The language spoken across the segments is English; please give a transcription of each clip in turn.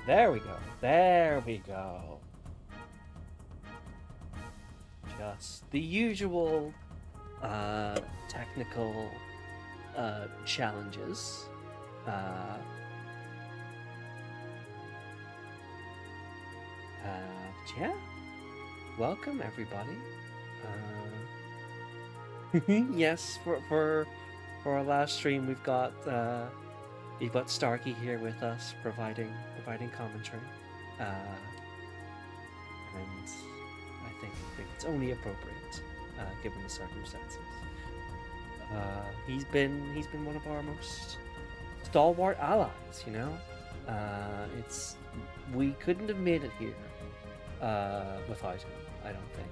There we go. There we go. Just the usual technical challenges. Yeah. Welcome everybody. Yes, for our last stream we've got Starkey here with us providing commentary. And I think it's only appropriate given the circumstances. He's been one of our most stalwart allies, you know. We couldn't have made it here without him. I don't think.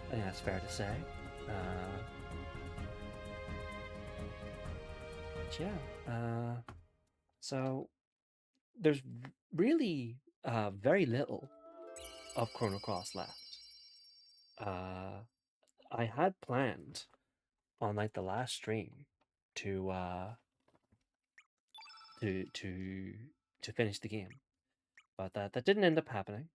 I think that's fair to say. So there's really very little of Chrono Cross left. I had planned on like the last stream to finish the game, but that didn't end up happening.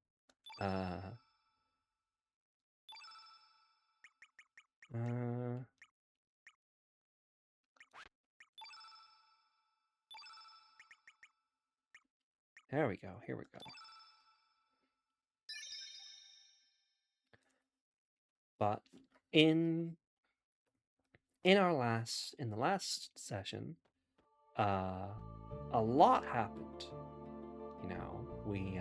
There we go. Here we go. But in the last session, a lot happened. You know, we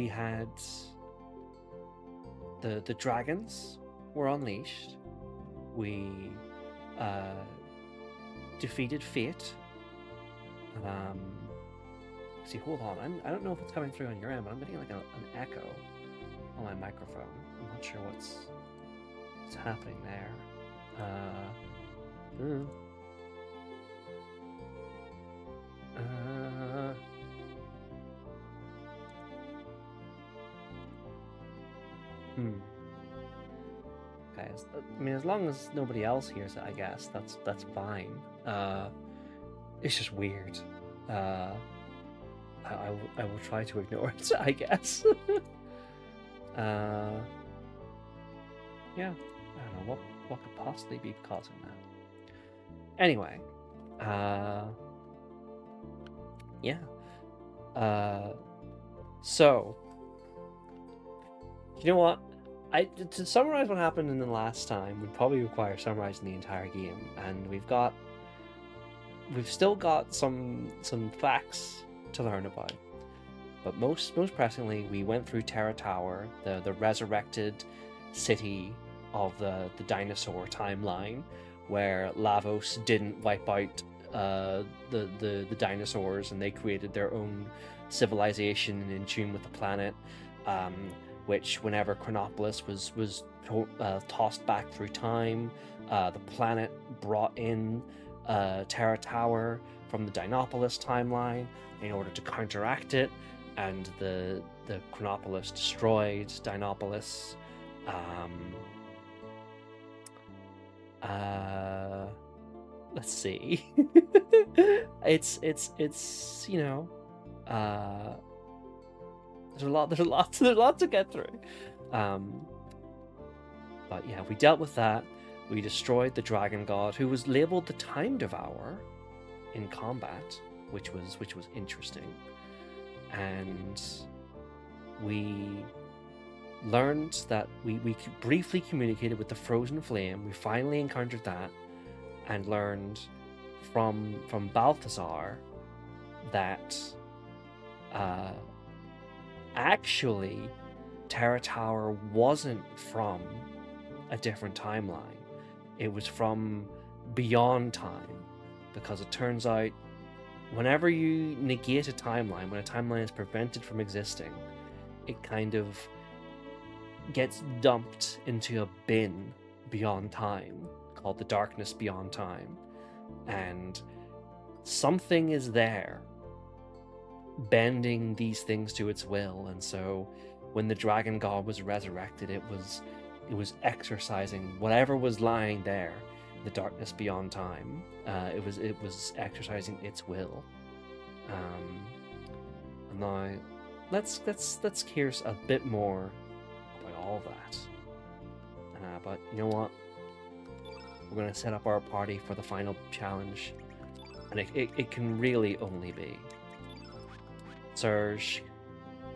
had the dragons were unleashed. We defeated fate. See, hold on. I don't know if it's coming through on your end, but I'm getting like an echo on my microphone. I'm not sure what's happening there. Okay, I mean, as long as nobody else hears it, I guess that's fine. It's just weird. I will try to ignore it, I guess. Yeah, I don't know what could possibly be causing that. Anyway, yeah. So, you know what? To summarize what happened in the last time would probably require summarizing the entire game, and we've still got some facts to learn about. But most pressingly, we went through Terra Tower, the resurrected city of the dinosaur timeline, where Lavos didn't wipe out the dinosaurs, and they created their own civilization in tune with the planet. Which, whenever Chronopolis was tossed back through time, the planet brought in Terra Tower from the Dinopolis timeline in order to counteract it, and the Chronopolis destroyed Dinopolis. Let's see. it's you know, there's a lot to get through. But yeah, we dealt with that. We destroyed the Dragon God, who was labeled the Time Devourer in combat, which was interesting. And we learned that we briefly communicated with the Frozen Flame. We finally encountered that and learned from Balthazar that actually Terra Tower wasn't from a different timeline. It was from beyond time, because it turns out whenever you negate a timeline, when a timeline is prevented from existing, it kind of gets dumped into a bin beyond time called the darkness beyond time, and something is there bending these things to its will. And so when the Dragon God was resurrected, it was exercising whatever was lying there, the darkness beyond time. It was exercising its will. Now, let's hear a bit more about all that. But you know what? We're gonna set up our party for the final challenge, and it can really only be Serge,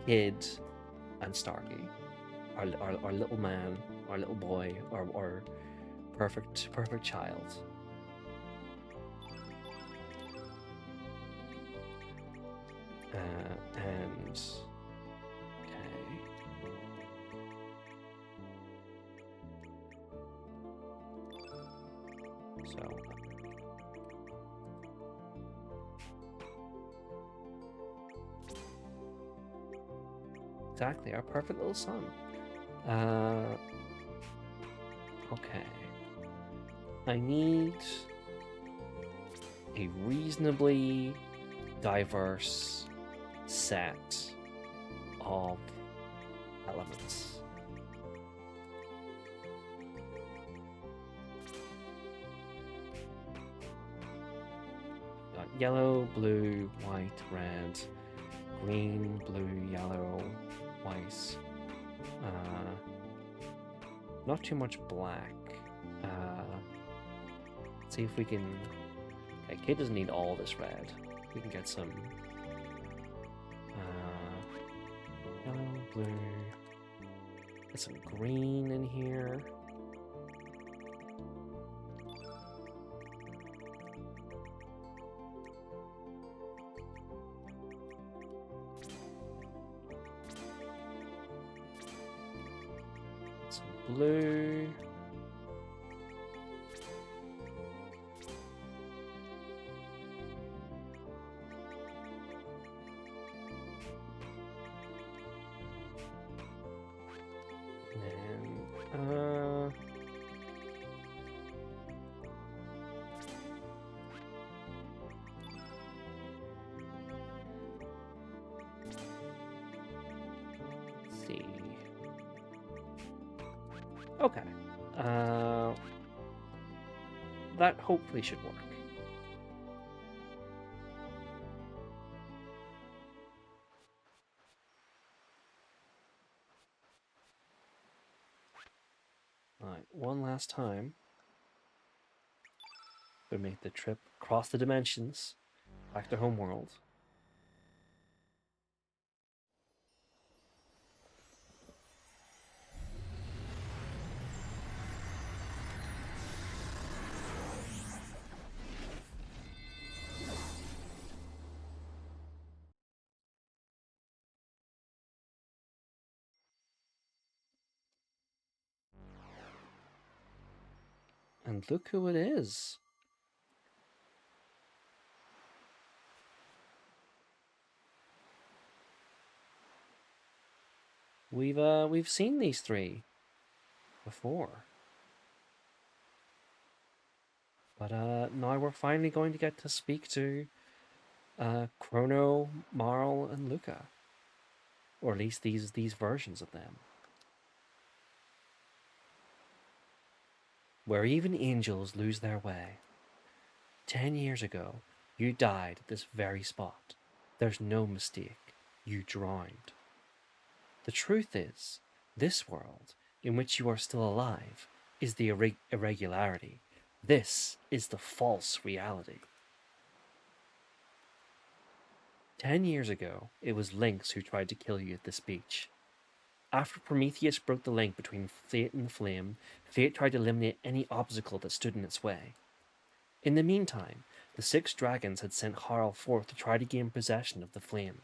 Kid, and Starkey. Our little man, our little boy, our perfect child. And okay. So exactly, our perfect little son. Okay. I need a reasonably diverse set of elements. Got yellow, blue, white, red, green, blue, yellow, white. Not too much black. Let's see if we can. Okay, Kid doesn't need all this red. We can get some yellow, blue. Get some green in here. Some blue. See. Okay. That hopefully should work. Alright, one last time. We'll make the trip across the dimensions, back to homeworld. And look who it is. We've seen these three before. But now we're finally going to get to speak to Chrono, Marl, and Luca. Or at least these versions of them. Where even angels lose their way. 10 years ago, you died at this very spot. There's no mistake. You drowned. The truth is, this world, in which you are still alive, is the irregularity. This is the false reality. 10 years ago, it was Lynx who tried to kill you at this beach. After Prometheus broke the link between fate and the flame, fate tried to eliminate any obstacle that stood in its way. In the meantime, the 6 dragons had sent Harl forth to try to gain possession of the flame.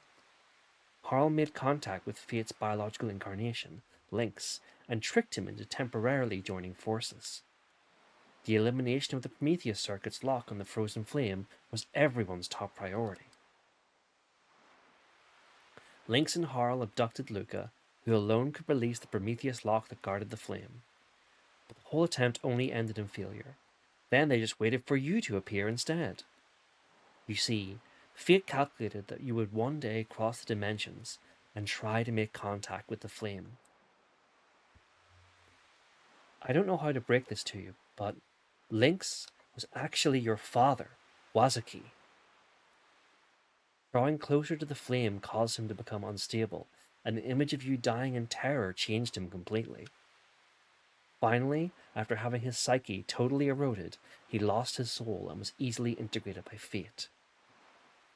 Harl made contact with Fate's biological incarnation, Lynx, and tricked him into temporarily joining forces. The elimination of the Prometheus circuit's lock on the frozen flame was everyone's top priority. Lynx and Harl abducted Luca, who alone could release the Prometheus lock that guarded the flame. But the whole attempt only ended in failure. Then they just waited for you to appear instead. You see, fate calculated that you would one day cross the dimensions and try to make contact with the flame. I don't know how to break this to you, but Lynx was actually your father, Wazuki. Drawing closer to the flame caused him to become unstable, and the image of you dying in terror changed him completely. Finally, after having his psyche totally eroded, he lost his soul and was easily integrated by fate.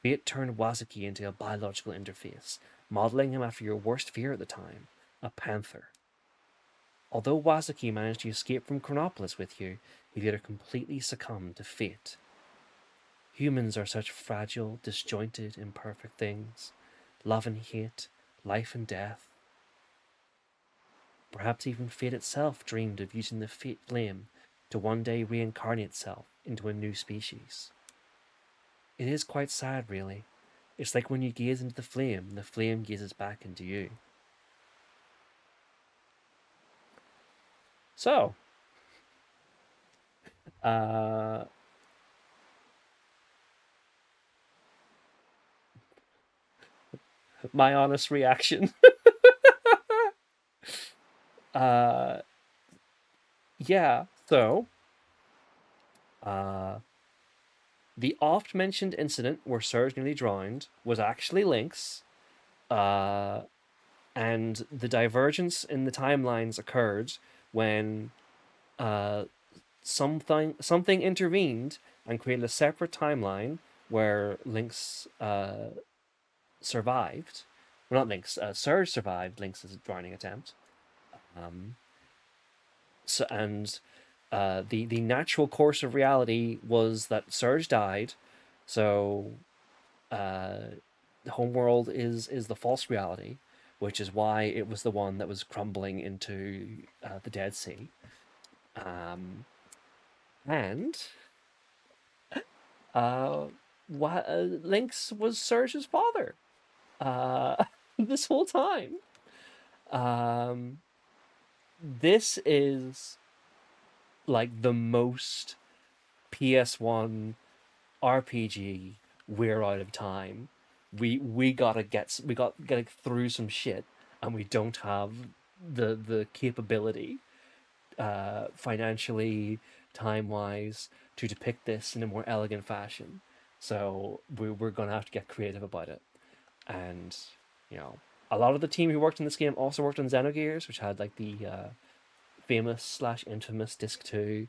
Fate turned Wazuki into a biological interface, modeling him after your worst fear at the time, a panther. Although Wazuki managed to escape from Chronopolis with you, he later completely succumbed to fate. Humans are such fragile, disjointed, imperfect things. Love and hate, life and death. Perhaps even fate itself dreamed of using the fate flame to one day reincarnate itself into a new species. It is quite sad, really. It's like when you gaze into the flame gazes back into you. So, uh, my honest reaction. uh, yeah, so, uh, the oft mentioned incident where Serge nearly drowned was actually Lynx, uh, and the divergence in the timelines occurred when uh, something intervened and created a separate timeline where Lynx survived. Well, not Lynx. Surge survived Lynx's drowning attempt. Um, so and the natural course of reality was that Surge died, so uh, the homeworld is the false reality, which is why it was the one that was crumbling into the Dead Sea. Um, and uh, Lynx was Surge's father this whole time. Um, this is like the most PS1 RPG we're out of time. We got through some shit, and we don't have the capability, financially, time wise, to depict this in a more elegant fashion. So we're gonna have to get creative about it. And you know, a lot of the team who worked in this game also worked on Xenogears, which had like the famous slash infamous Disc 2,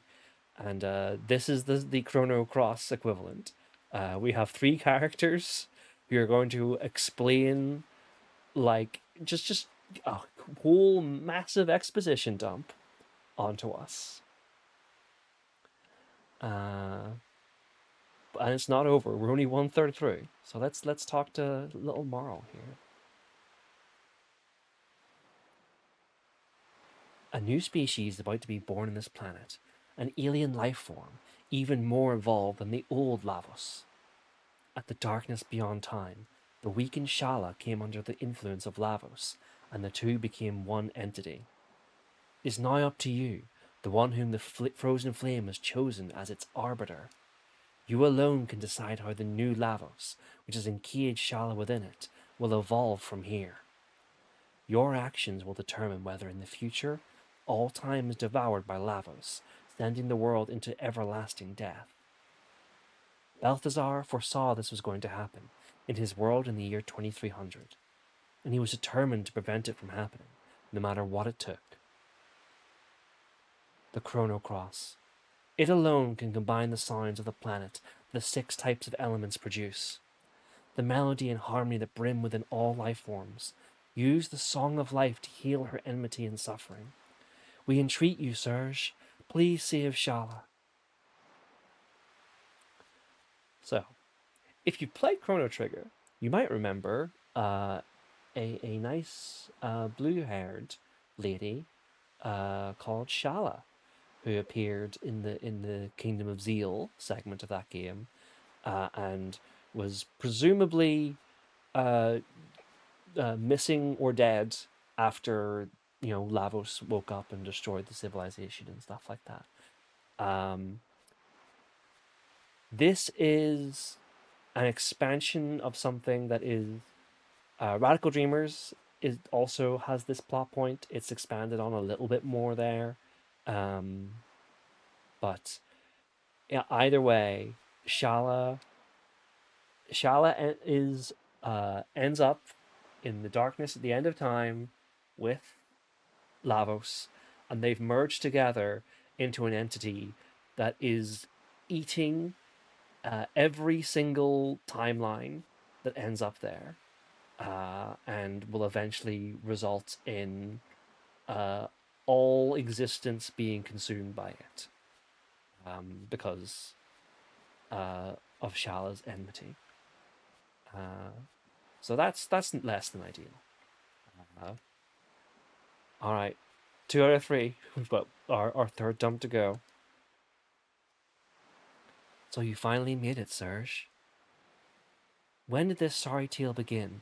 and this is the Chrono Cross equivalent. We have three characters who are going to explain like just a whole massive exposition dump onto us. Uh, and it's not over. We're only one third through. So let's talk to little Marl here. A new species is about to be born on this planet, an alien life form, even more evolved than the old Lavos. At the darkness beyond time, the weakened Shala came under the influence of Lavos, and the two became one entity. It is now up to you, the one whom the frozen flame has chosen as its arbiter. You alone can decide how the new Lavos, which has encaged Shala within it, will evolve from here. Your actions will determine whether in the future all time is devoured by Lavos, sending the world into everlasting death. Balthazar foresaw this was going to happen in his world in the year 2300, and he was determined to prevent it from happening, no matter what it took. The Chrono Cross. It alone can combine the sounds of the planet the 6 types of elements produce. The melody and harmony that brim within all life forms. Use the song of life to heal her enmity and suffering. We entreat you, Serge. Please save Shala. So, if you played Chrono Trigger, you might remember a nice blue-haired lady called Shala, who appeared in the Kingdom of Zeal segment of that game, and was presumably uh, missing or dead after Lavos woke up and destroyed the civilization and stuff like that. Um, this is an expansion of something that is Radical Dreamers is also has this plot point. It's expanded on a little bit more there, um, but yeah, either way, Shala Shala is ends up in the darkness at the end of time with Lavos, and they've merged together into an entity that is eating every single timeline that ends up there, and will eventually result in uh, all existence being consumed by it, because of Shala's enmity. Uh, so that's less than ideal. Uh, all right, 2 out of 3. We've got our third dump to go. So you finally made it, Serge. When did this sorry tale begin?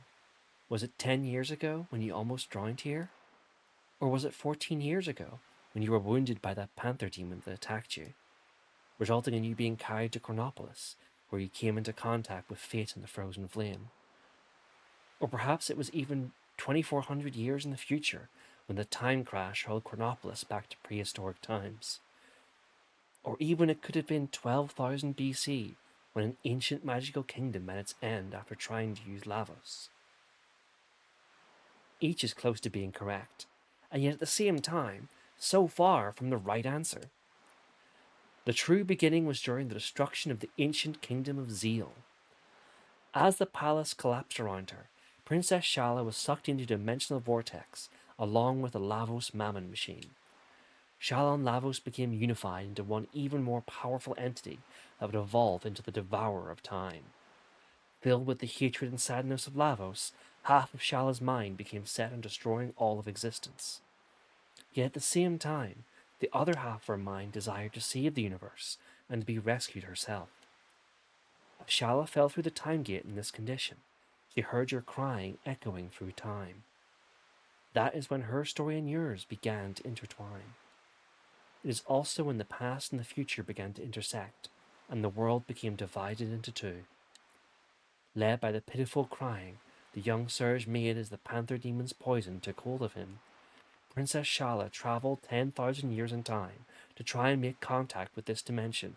Was it 10 years ago when you almost drowned here? Or was it 14 years ago when you were wounded by that panther demon that attacked you, resulting in you being carried to Chronopolis, where you came into contact with fate and the frozen flame? Or perhaps it was even 2,400 years in the future when the time crash hurled Chronopolis back to prehistoric times. Or even it could have been 12,000 BC when an ancient magical kingdom met its end after trying to use Lavos. Each is close to being correct, and yet at the same time, so far from the right answer. The true beginning was during the destruction of the ancient kingdom of Zeal. As the palace collapsed around her, Princess Shala was sucked into a dimensional vortex along with the Lavos Mammon machine. Shala and Lavos became unified into one even more powerful entity that would evolve into the Devourer of Time. Filled with the hatred and sadness of Lavos, half of Shala's mind became set on destroying all of existence. Yet at the same time, the other half of her mind desired to save the universe and to be rescued herself. As Shala fell through the time gate in this condition, she heard your crying echoing through time. That is when her story and yours began to intertwine. It is also when the past and the future began to intersect, and the world became divided into two. Led by the pitiful crying, the young Serge made as the panther demon's poison took hold of him. Princess Shala traveled 10,000 years in time to try and make contact with this dimension.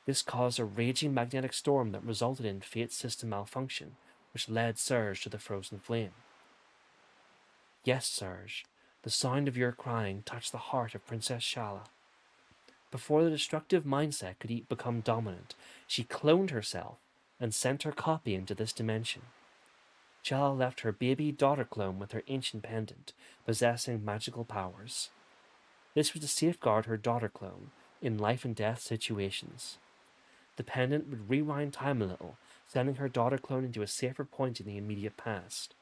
This caused a raging magnetic storm that resulted in Fate's system malfunction, which led Serge to the frozen flame. Yes, Serge, the sound of your crying touched the heart of Princess Shala. Before the destructive mindset could become dominant, she cloned herself and sent her copy into this dimension. Shala left her baby daughter clone with her ancient pendant, possessing magical powers. This was to safeguard her daughter clone in life and death situations. The pendant would rewind time a little, sending her daughter clone into a safer point in the immediate past.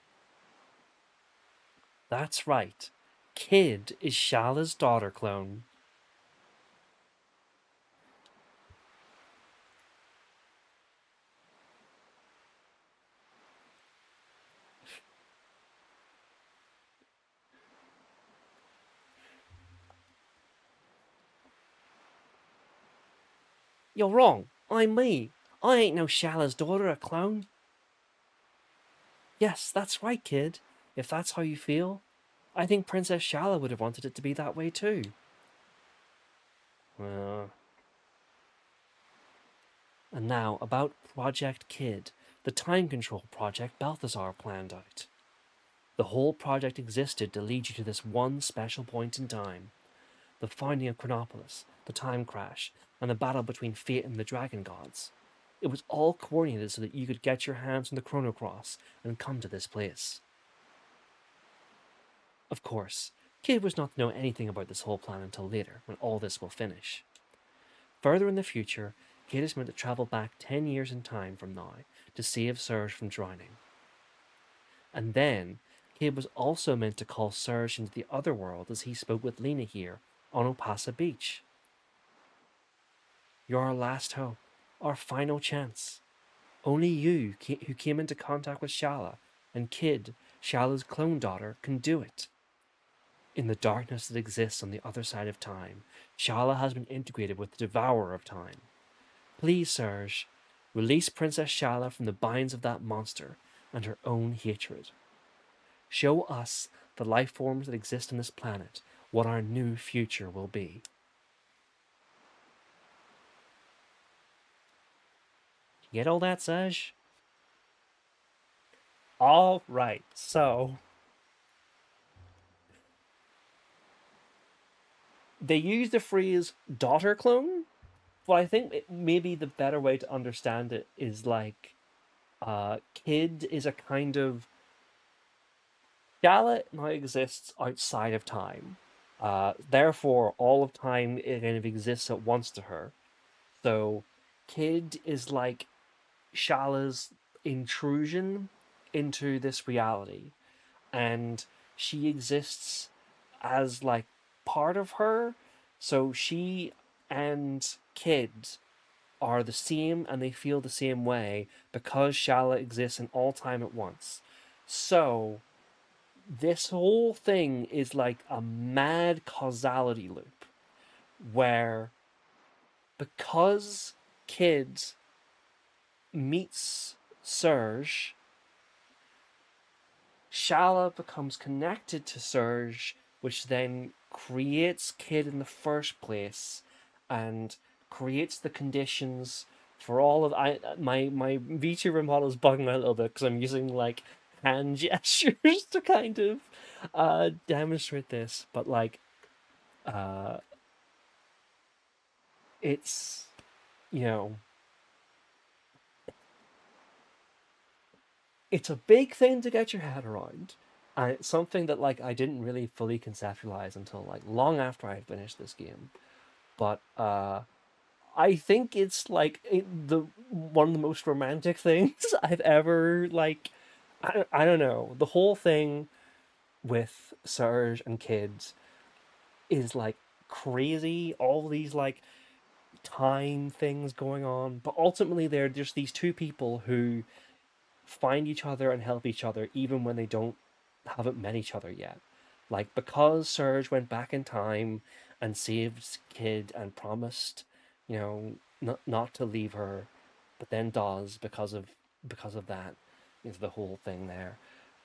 That's right. Kid is Shala's daughter clone. You're wrong. I'm me. I ain't no Shala's daughter, a clone. Yes, that's right, kid. If that's how you feel, I think Princess Shala would have wanted it to be that way too. Uh, and now about Project Kid, the time control project Balthazar planned out. The whole project existed to lead you to this one special point in time: the founding of Chronopolis, the time crash, and the battle between Fate and the Dragon Gods. It was all coordinated so that you could get your hands on the Chrono Cross and come to this place. Of course, Kid was not to know anything about this whole plan until later, when all this will finish. Further in the future, Kid is meant to travel back 10 years in time from now to save Serge from drowning. And then, Kid was also meant to call Serge into the other world as he spoke with Lena here on Opasa Beach. You're our last hope, our final chance. Only you, who came into contact with Shala, and Kid, Shala's clone daughter, can do it. In the darkness that exists on the other side of time, Shala has been integrated with the Devourer of Time. Please, Serge, release Princess Shala from the binds of that monster and her own hatred. Show us, the life forms that exist on this planet, what our new future will be. You get all that, Serge? All right, so they use the phrase daughter clone, but I think maybe the better way to understand it is like kid is a kind of Gala now exists outside of time. Therefore, all of time it kind of exists at once to her. So, Kid is like Shala's intrusion into this reality, and she exists as like part of her. So she and Kid are the same, and they feel the same way because Shala exists in all time at once. So this whole thing is like a mad causality loop where because Kid meets Serge, Shala becomes connected to Serge, which then creates Kid in the first place and creates the conditions for all of my VTuber model is bugging out a little bit because I'm using like hand gestures to kind of demonstrate this, but like uh it's you know it's a big thing to get your head around, and it's something that like I didn't really fully conceptualize until like long after I had finished this game. But I think it's like the one of the most romantic things I've ever like. I don't know, the whole thing with Serge and kids is like crazy. All these like time things going on, but ultimately they're just these two people who find each other and help each other even when they don't haven't met each other yet. Like because Serge went back in time and saved Kid and promised, not to leave her, but then does because of that is the whole thing there.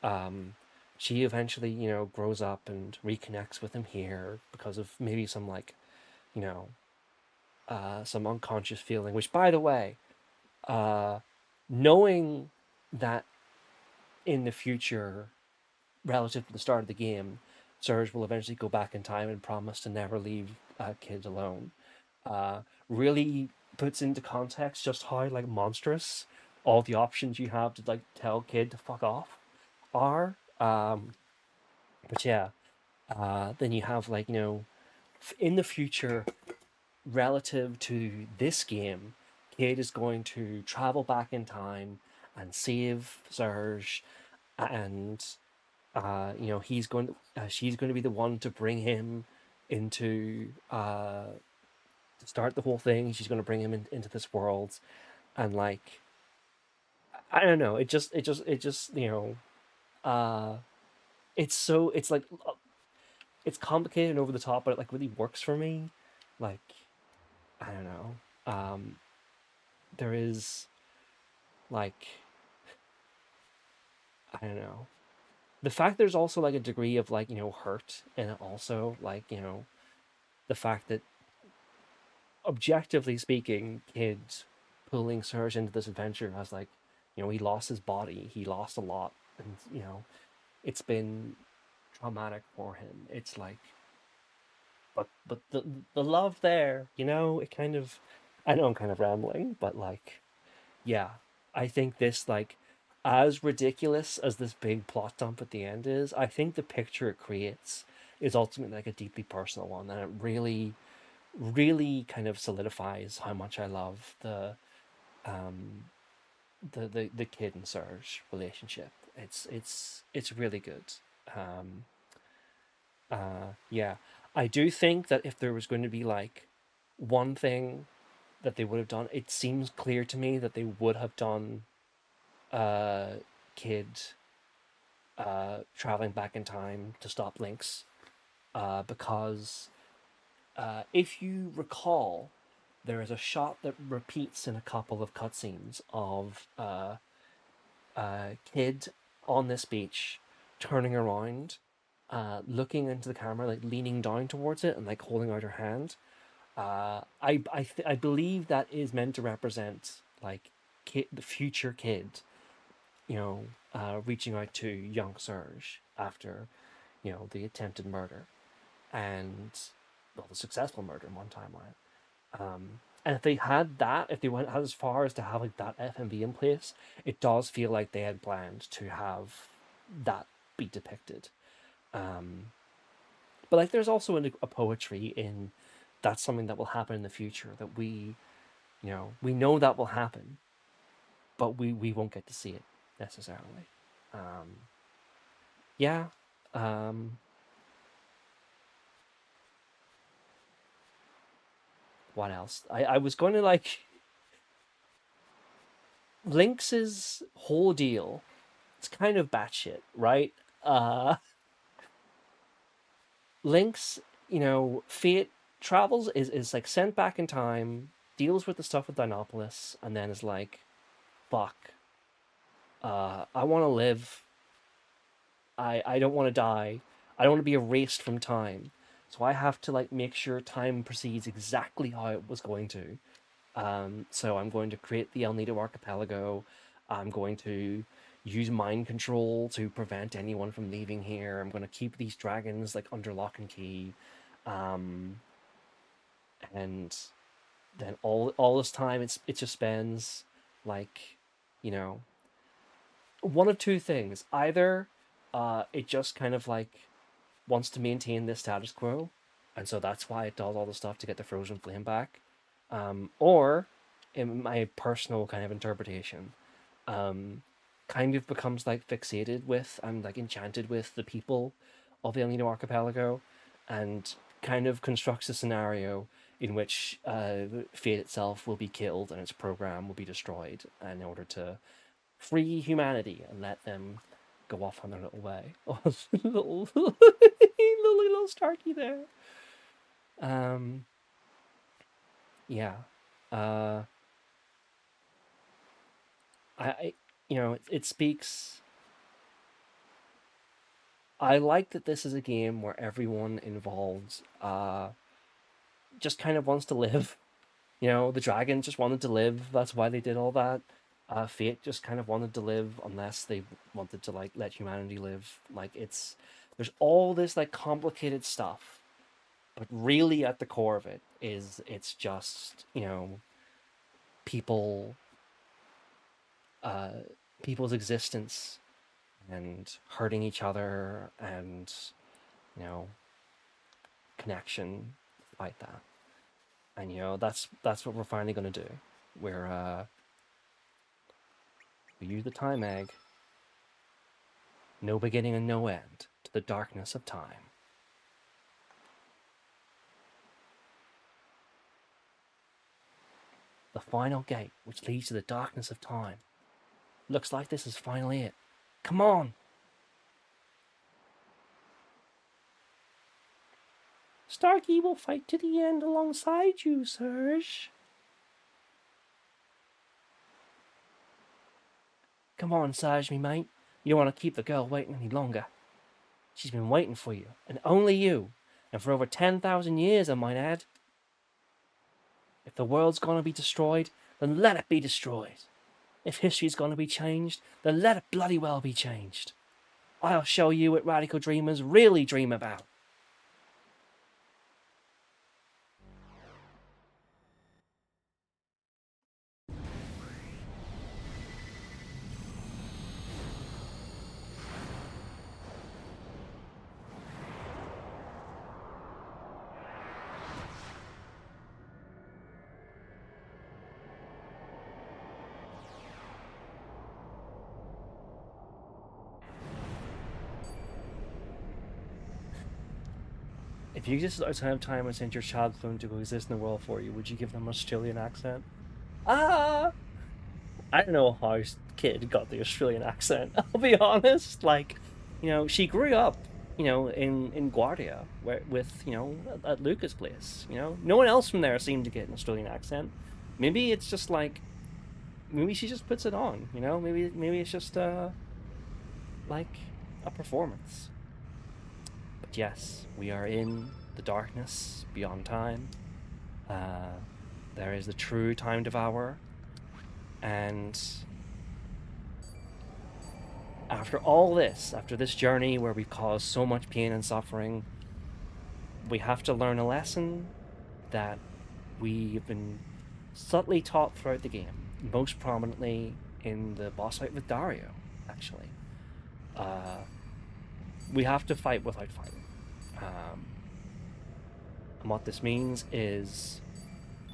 Um, she eventually, grows up and reconnects with him here because of maybe some like, you know, some unconscious feeling. Which, by the way, uh, knowing that in the future, relative to the start of the game, Surge will eventually go back in time and promise to never leave kids alone. Really puts into context just how like monstrous all the options you have to like tell kid to fuck off are. But yeah, then you have like in the future, relative to this game, Kid is going to travel back in time and save Surge, and he's going she's going to be the one to bring him into to start the whole thing. She's going to bring him into this world, and like I don't know, it just uh it's like it's complicated and over the top, but it like really works for me. Like I don't know, there is like I don't know, the fact there's also like a degree of like hurt in it also, like the fact that objectively speaking, kids pulling Serge into this adventure has like, he lost his body, he lost a lot, and it's been traumatic for him. It's like, but the love there, it kind of, I know I'm kind of rambling, but like, yeah, I think this like, as ridiculous as this big plot dump at the end is, I think the picture it creates is ultimately like a deeply personal one, and it really kind of solidifies how much I love um the kid and Serge relationship. It's really good. Um yeah. I do think that if there was going to be like one thing that they would have done, it seems clear to me that they would have done uh kid traveling back in time to stop Lynx. Because if you recall, there is a shot that repeats in a couple of cutscenes of Kid on this beach, turning around, looking into the camera, like leaning down towards it and like holding out her hand. I believe that is meant to represent like the future Kid reaching out to young Serge after, the attempted murder and, well, the successful murder in one timeline. And if they had that, if they went as far as to have like that FMV in place, it does feel like they had planned to have that be depicted. But like, there's also a poetry in that's something that will happen in the future that we know that will happen, but we won't get to see it necessarily. Um, yeah. Um, what else? I was going to like Lynx's whole deal. It's kind of batshit, right? Uh, Lynx, Fate travels is like sent back in time, deals with the stuff with Dinopolis, and then is like, fuck. I want to live. I don't want to die. I don't want to be erased from time. So I have to like make sure time proceeds exactly how it was going to. So I'm going to create the El Nido archipelago. I'm going to use mind control to prevent anyone from leaving here. I'm going to keep these dragons like under lock and key. Um, and then all this time it just spends like, you know, one of two things. Either it just kind of like wants to maintain this status quo, and so that's why it does all the stuff to get the frozen flame back. Or, in my personal kind of interpretation, um, kind of becomes like fixated with and like enchanted with the people of the El Nido archipelago, and kind of constructs a scenario in which Fate itself will be killed and its program will be destroyed in order to free humanity and let them go off on their little way. Oh, little Starky there. Um, yeah. Uh, I it speaks. I like that this is a game where everyone involved just kind of wants to live. The dragons just wanted to live. That's why they did all that. Fate just kind of wanted to live, unless they wanted to like let humanity live. Like, there's all this like complicated stuff, but really at the core of it is it's just people, uh, people's existence and hurting each other and you know connection like that. And that's what we're finally gonna do. We use the time egg. No beginning and no end to the darkness of time. The final gate which leads to the darkness of time. Looks like this is finally it. Come on! Starkey will fight to the end alongside you, Serge. Come on, Sarge, me mate. You don't want to keep the girl waiting any longer. She's been waiting for you, and only you, and for over 10,000 years, I might add. If the world's gonna be destroyed, then let it be destroyed. If history's gonna be changed, then let it bloody well be changed. I'll show you what radical dreamers really dream about. If you existed outside of time and sent your child clone to coexist in the world for you, would you give them an Australian accent? Ah! I don't know how kid got the Australian accent. I'll be honest. Like, she grew up, in Guardia, with at Lucas' place. No one else from there seemed to get an Australian accent. Maybe it's just like, maybe she just puts it on. Maybe it's just like a performance. But yes, we are in the darkness beyond time. There is the true time devourer, and After all this, after this journey where we've caused so much pain and suffering, we have to learn a lesson that we've been subtly taught throughout the game, most prominently in the boss fight with Dario, actually. We have to fight without fighting. And what this means is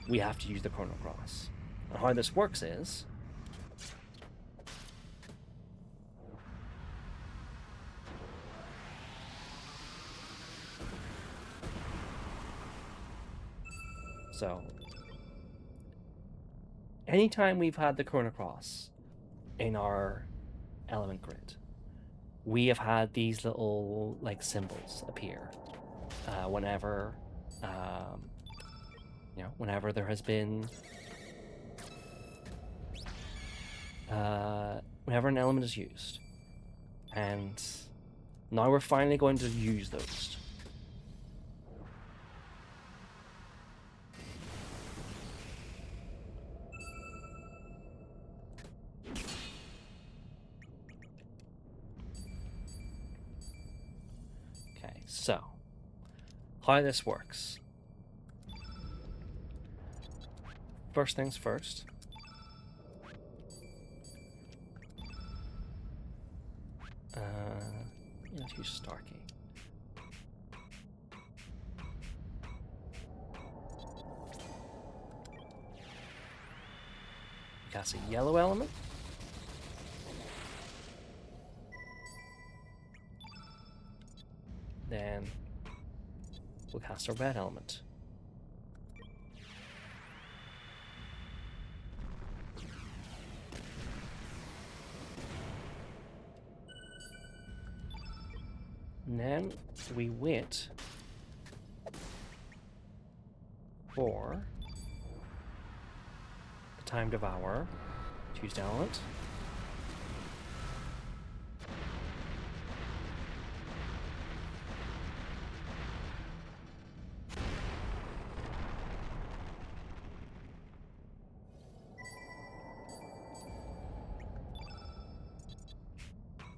we have to use the Chrono Cross. And how this works is so anytime we've had the Chrono Cross in our element grid, we have had these little like symbols appear whenever whenever there has been whenever an element is used. And now we're finally going to use those. Okay, so how this works. First things first. Let's use Starkey. Cast a yellow element. Then we'll cast a red element. And then we wait for the time devour. Choose the element.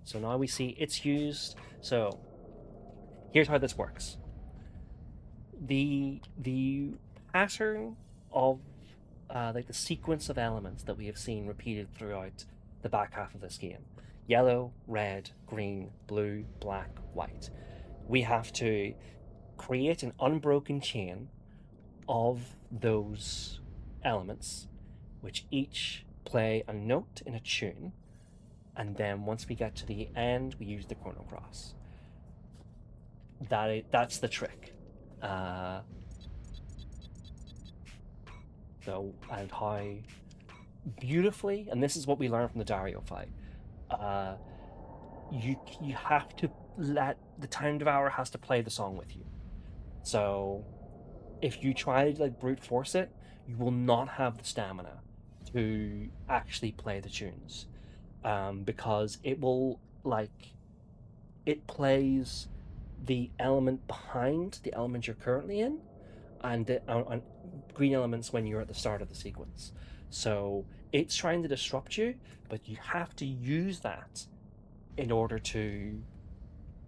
So now we see it's used. So here's how this works. The pattern of like the sequence of elements that we have seen repeated throughout the back half of this game: yellow, red, green, blue, black, white. We have to create an unbroken chain of those elements, which each play a note in a tune, and then once we get to the end, we use the Chrono Cross. That's the trick. And how beautifully, and this is what we learned from the Dario fight. You have to let the Time Devourer has to play the song with you. So if you try to like brute force it, you will not have the stamina to actually play the tunes, because it will it plays the element behind the element you're currently in, and the green elements when you're at the start of the sequence. So it's trying to disrupt you, but you have to use that in order to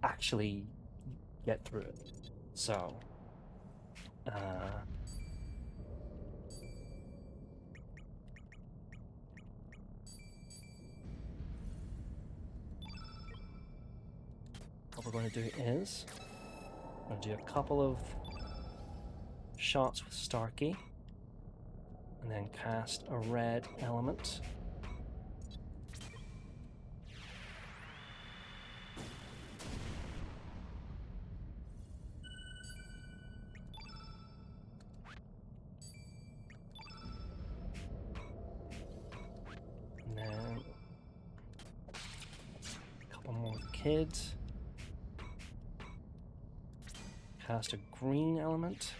actually get through it. So what we're going to do is I'm going to do a couple of shots with Starkey, and then cast a red element. And then a couple more kids. Cast a green element.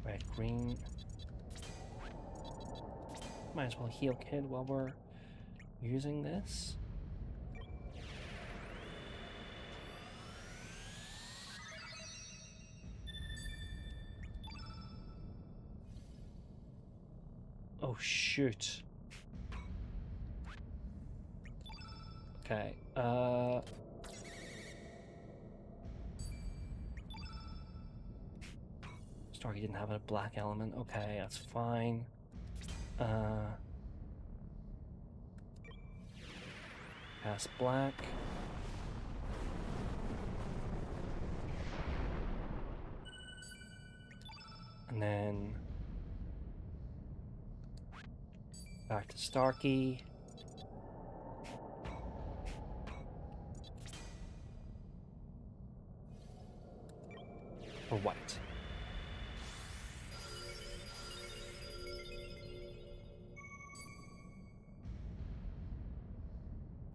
Red, green. Might as well heal kid while we're using this. Oh, shoot. Okay, Starkey didn't have a black element. Okay, that's fine. Cast black. And then back to Starkey. Or white.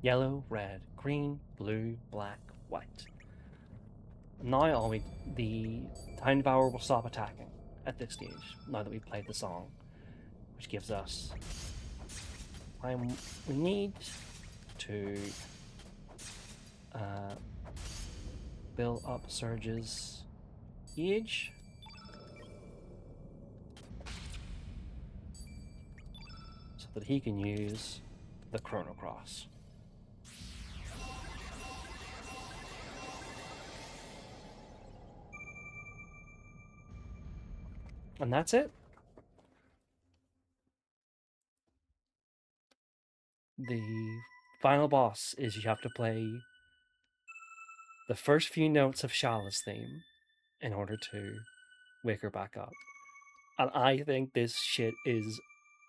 Yellow, red, green, blue, black, white. Now the Time Devourer will stop attacking at this stage, now that we've played the song, which gives us time we need to build up Surge's age. So that he can use the Chrono Cross. And that's it. The final boss is you have to play the first few notes of Shala's theme in order to wake her back up. And I think this shit is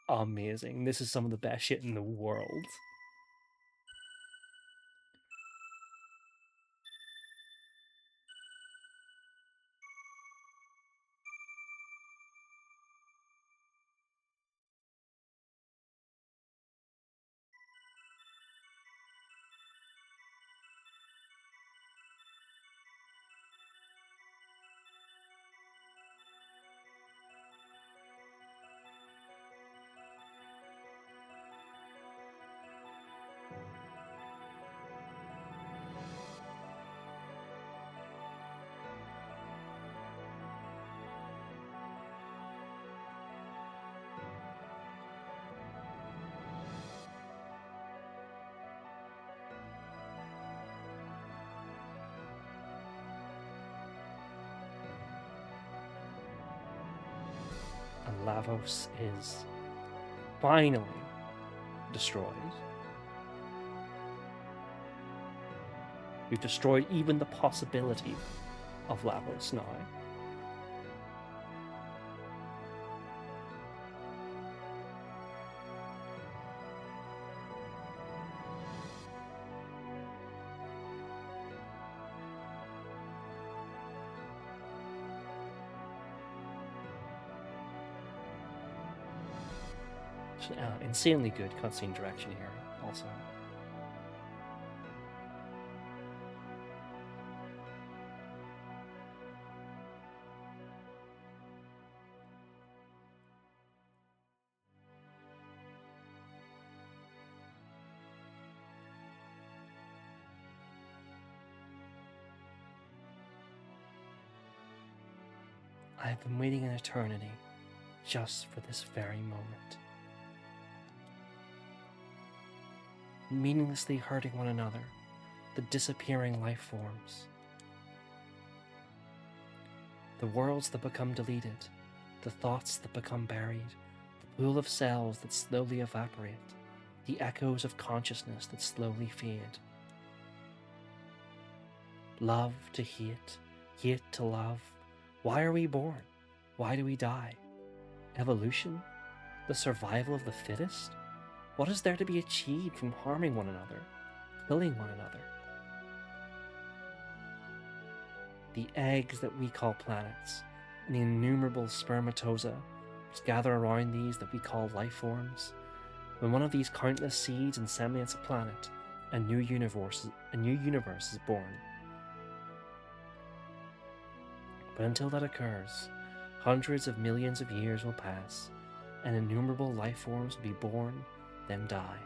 amazing. This is some of the best shit in the world. And Lavos is finally destroyed. We've destroyed even the possibility of Lavos now. Insanely good cutscene direction here, also. I have been waiting an eternity just for this very moment. Meaninglessly hurting one another, the disappearing life forms. The worlds that become deleted, the thoughts that become buried, the pool of cells that slowly evaporate, the echoes of consciousness that slowly fade. Love to hate, hate to love. Why are we born? Why do we die? Evolution? The survival of the fittest? What is there to be achieved from harming one another, killing one another? The eggs that we call planets, and the innumerable spermatozoa which gather around these that we call life forms. When one of these countless seeds inseminates a planet, a new universe is born. But until that occurs, hundreds of millions of years will pass, and innumerable life forms will be born, then die.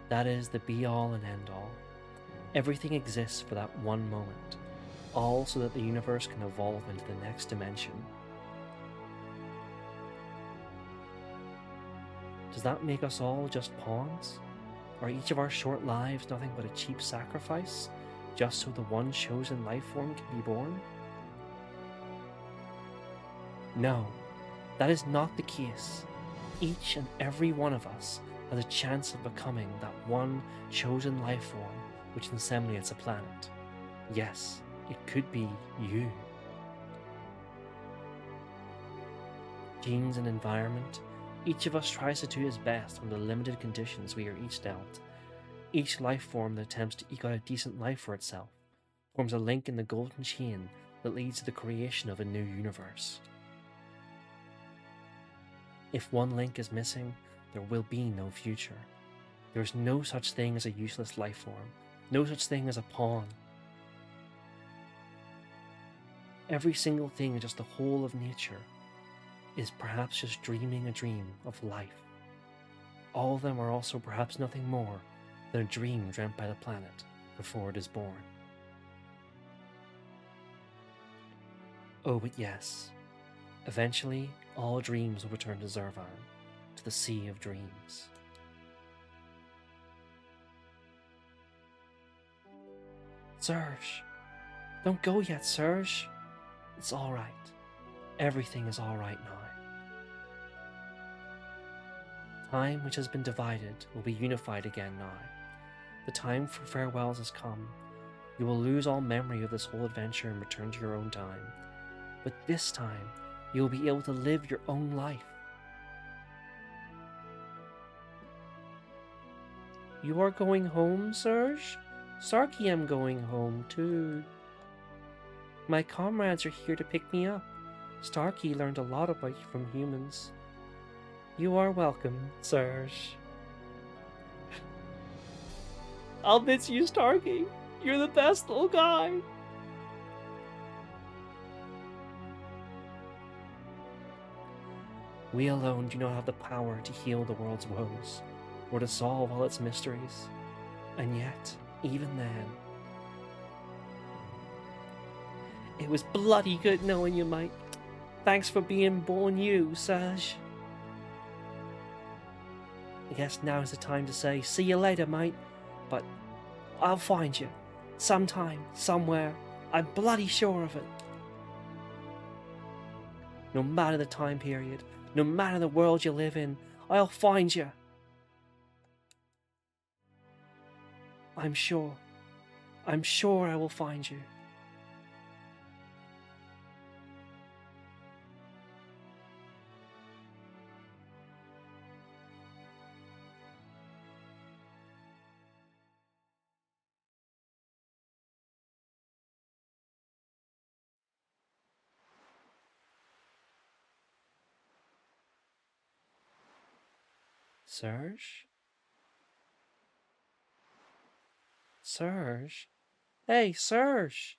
That is the be-all and end-all. Everything exists for that one moment, all so that the universe can evolve into the next dimension. Does that make us all just pawns? Are each of our short lives nothing but a cheap sacrifice, just so the one chosen life form can be born? No, that is not the case. Each and every one of us has a chance of becoming that one chosen life form which inseminates a planet. Yes, it could be you. Genes and environment, each of us tries to do his best under the limited conditions we are each dealt. Each life form that attempts to eke out a decent life for itself forms a link in the golden chain that leads to the creation of a new universe. If one link is missing, there will be no future. There is no such thing as a useless life form, no such thing as a pawn. Every single thing is just the whole of nature, is perhaps just dreaming a dream of life. All of them are also perhaps nothing more than a dream dreamt by the planet before it is born. Oh, but yes, eventually all dreams will return to Zervan, to the Sea of Dreams. Serge! Don't go yet, Serge! It's alright. Everything is alright now. Time which has been divided will be unified again now. The time for farewells has come. You will lose all memory of this whole adventure and return to your own time. But this time, you will be able to live your own life. You are going home, Serge? Sarky am going home too. My comrades are here to pick me up. Starkey learned a lot about you from humans. You are welcome, Serge. I'll miss you, Starkey. You're the best little guy. We alone do not have the power to heal the world's woes, or to solve all its mysteries. And yet, even then, it was bloody good knowing you, mate. Thanks for being born you, Serge. I guess now's the time to say, see you later, mate. But I'll find you. Sometime, somewhere. I'm bloody sure of it. No matter the time period, no matter the world you live in, I'll find you. I'm sure I will find you. Serge? Serge? Hey, Serge!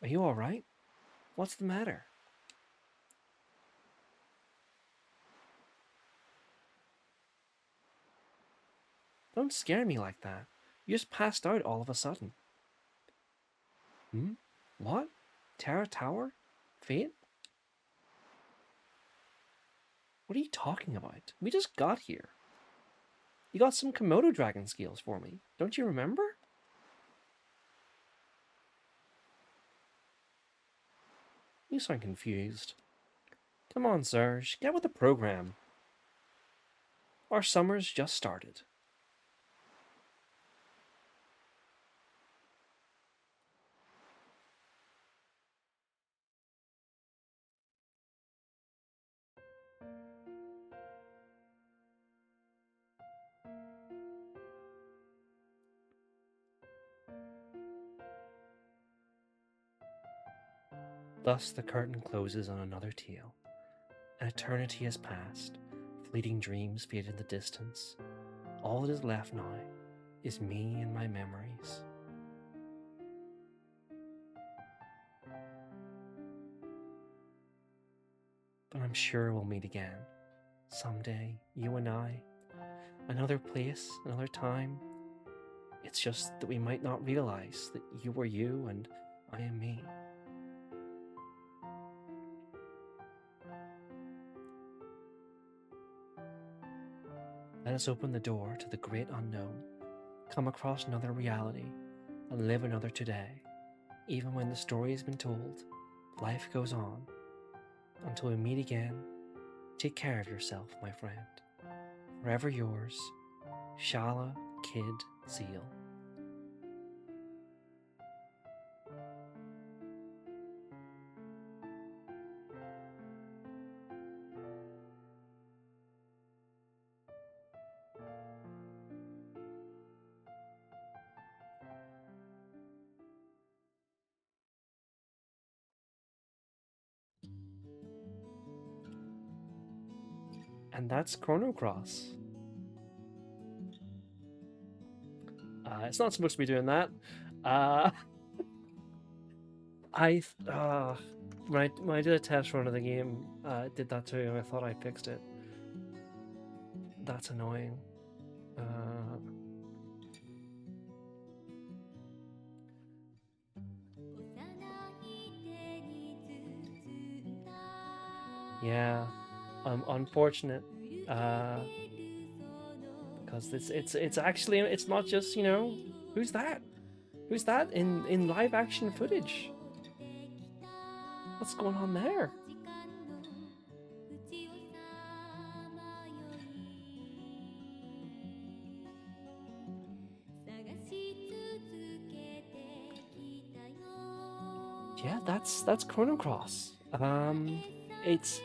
Are you alright? What's the matter? Don't scare me like that. You just passed out all of a sudden. What? Terra Tower? Fate? What are you talking about? We just got here. You got some Komodo dragon scales for me. Don't you remember? You sound confused. Come on, Serge. Get with the program. Our summer's just started. Thus the curtain closes on another tale. An eternity has passed, fleeting dreams fade in the distance. All that is left now is me and my memories. But I'm sure we'll meet again. Someday, you and I. Another place, another time. It's just that we might not realize that you are you and I am me. Let us open the door to the great unknown, come across another reality, and live another today. Even when the story has been told, life goes on. Until we meet again, take care of yourself, my friend. Forever yours, Shala Kid Seal. And that's Chrono Cross. It's not supposed to be doing that. Uh, when I did a test run of the game, it did that too, and I thought I fixed it. That's annoying. Yeah, unfortunate. Because it's actually, it's not just, who's that? Who's that in live action footage? What's going on there? Yeah, that's Chrono Cross. It's.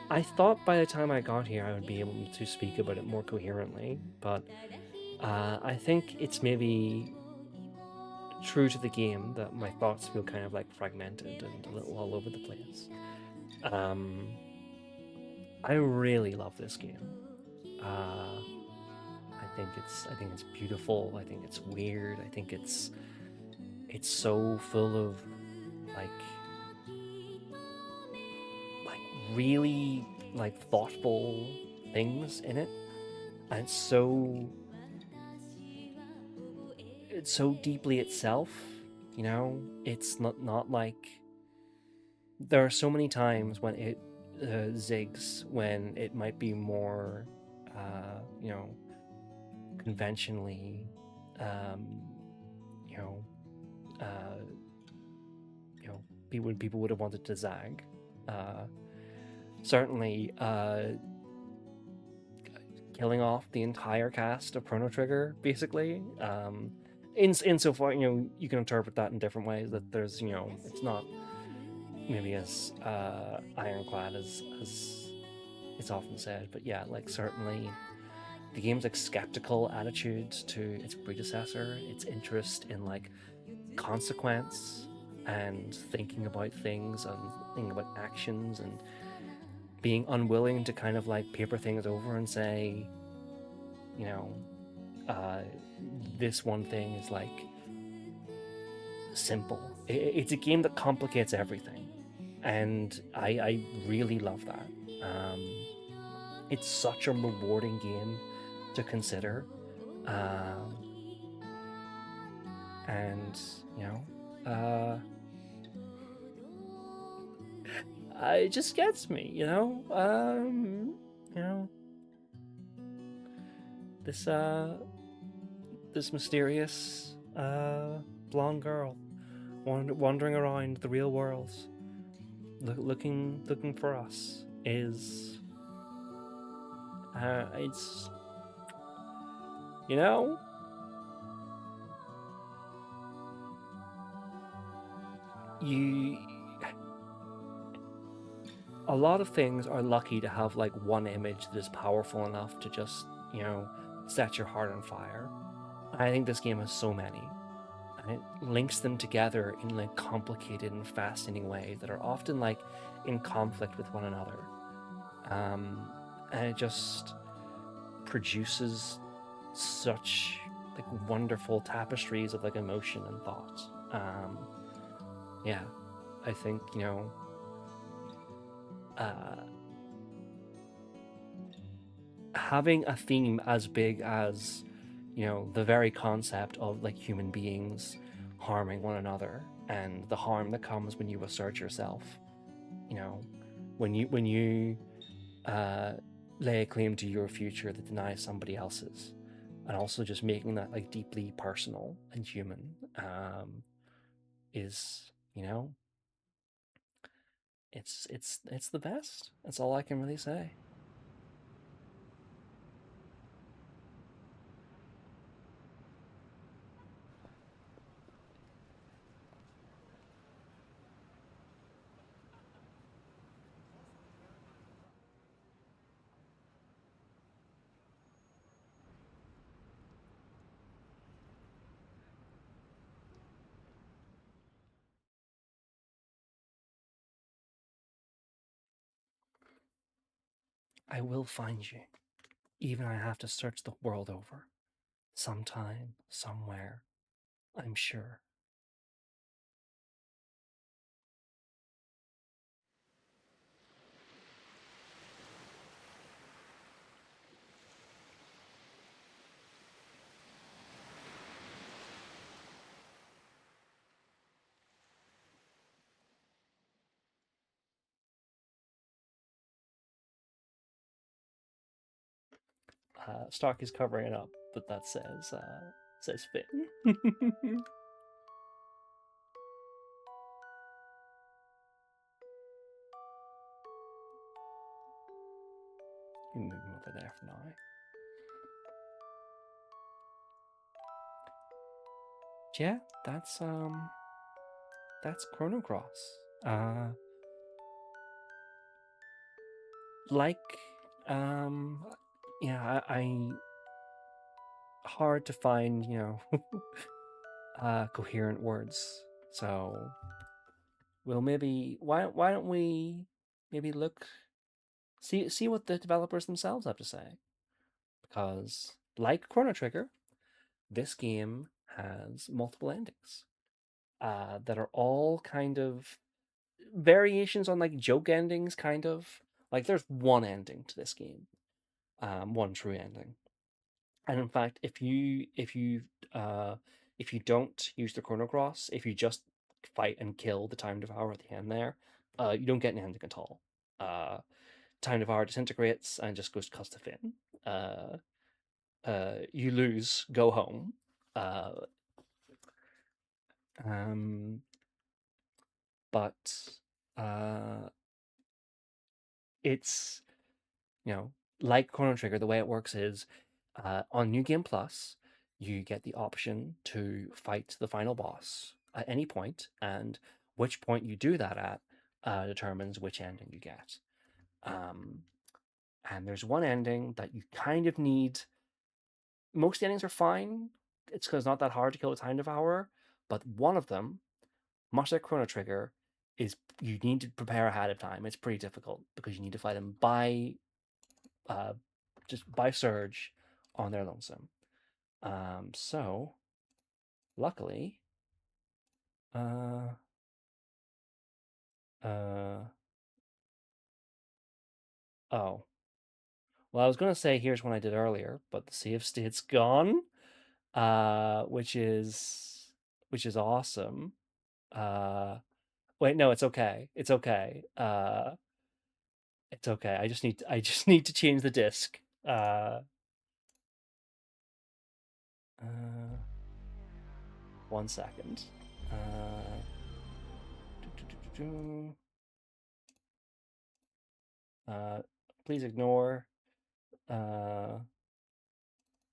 I thought by the time I got here I would be able to speak about it more coherently, but I think it's maybe true to the game that my thoughts feel kind of like fragmented and a little all over the place. I really love this game. I think it's beautiful. I think it's weird. I think it's so full of like really like thoughtful things in it, and it's so deeply itself. It's not like there are so many times when it zigs when it might be more conventionally um you know uh people would have wanted to zag. Certainly killing off the entire cast of Chrono Trigger, basically. Insofar, you can interpret that in different ways. That there's, it's not maybe as ironclad as it's often said, but yeah, like certainly the game's like skeptical attitude to its predecessor, its interest in like consequence and thinking about things and thinking about actions and being unwilling to kind of like paper things over and say, you know, uh, this one thing is like simple. It's a game that complicates everything, and I really love that. It's such a rewarding game to consider, um, and it just gets me. You know this this mysterious blonde girl wandering around the real world, looking for us is it's you know you a lot of things are lucky to have like one image that is powerful enough to just set your heart on fire. I think this game has so many, and it links them together in like complicated and fascinating ways that are often like in conflict with one another. And it just produces such like wonderful tapestries of like emotion and thought. Yeah, I think uh, having a theme as big as the very concept of like human beings harming one another and the harm that comes when you assert yourself. You know, when you uh, lay a claim to your future that denies somebody else's, and also just making that like deeply personal and human is it's the best. That's all I can really say. I will find you, even I have to search the world over. Sometime, somewhere, I'm sure. Stark is covering it up, but that says Finn. You can move him over there for now. Yeah, that's Chrono Cross. Like um, yeah, I hard to find coherent words. So we'll maybe why don't we maybe look see what the developers themselves have to say, because like Chrono Trigger, this game has multiple endings that are all kind of variations on like joke endings, kind of like there's one ending to this game, one true ending. And in fact, uh, if you don't use the Chrono Cross, if you just fight and kill the Time Devourer at the end there, you don't get an ending at all. Uh, Time Devourer disintegrates and just goes to cuss to Finn. Uh, you lose, go home. Uh, um, but uh, it's you know like Chrono Trigger. The way it works is on New Game Plus, you get the option to fight the final boss at any point, and which point you do that at determines which ending you get. Um, and there's one ending that you kind of need. Most endings are fine. It's because it's not that hard to kill a Time Devourer, but one of them, much like Chrono Trigger, is you need to prepare ahead of time. It's pretty difficult because you need to fight him by uh, just by Surge on their lonesome. So luckily, uh, uh, oh, well, I was gonna say here's one I did earlier, but the Sea of State's gone, which is awesome. Uh, Wait, no, it's okay. It's okay. It's okay. I just need to change the disc. Uh, 1 second. Uh, do, do, do, do, do. Uh, Please ignore uh,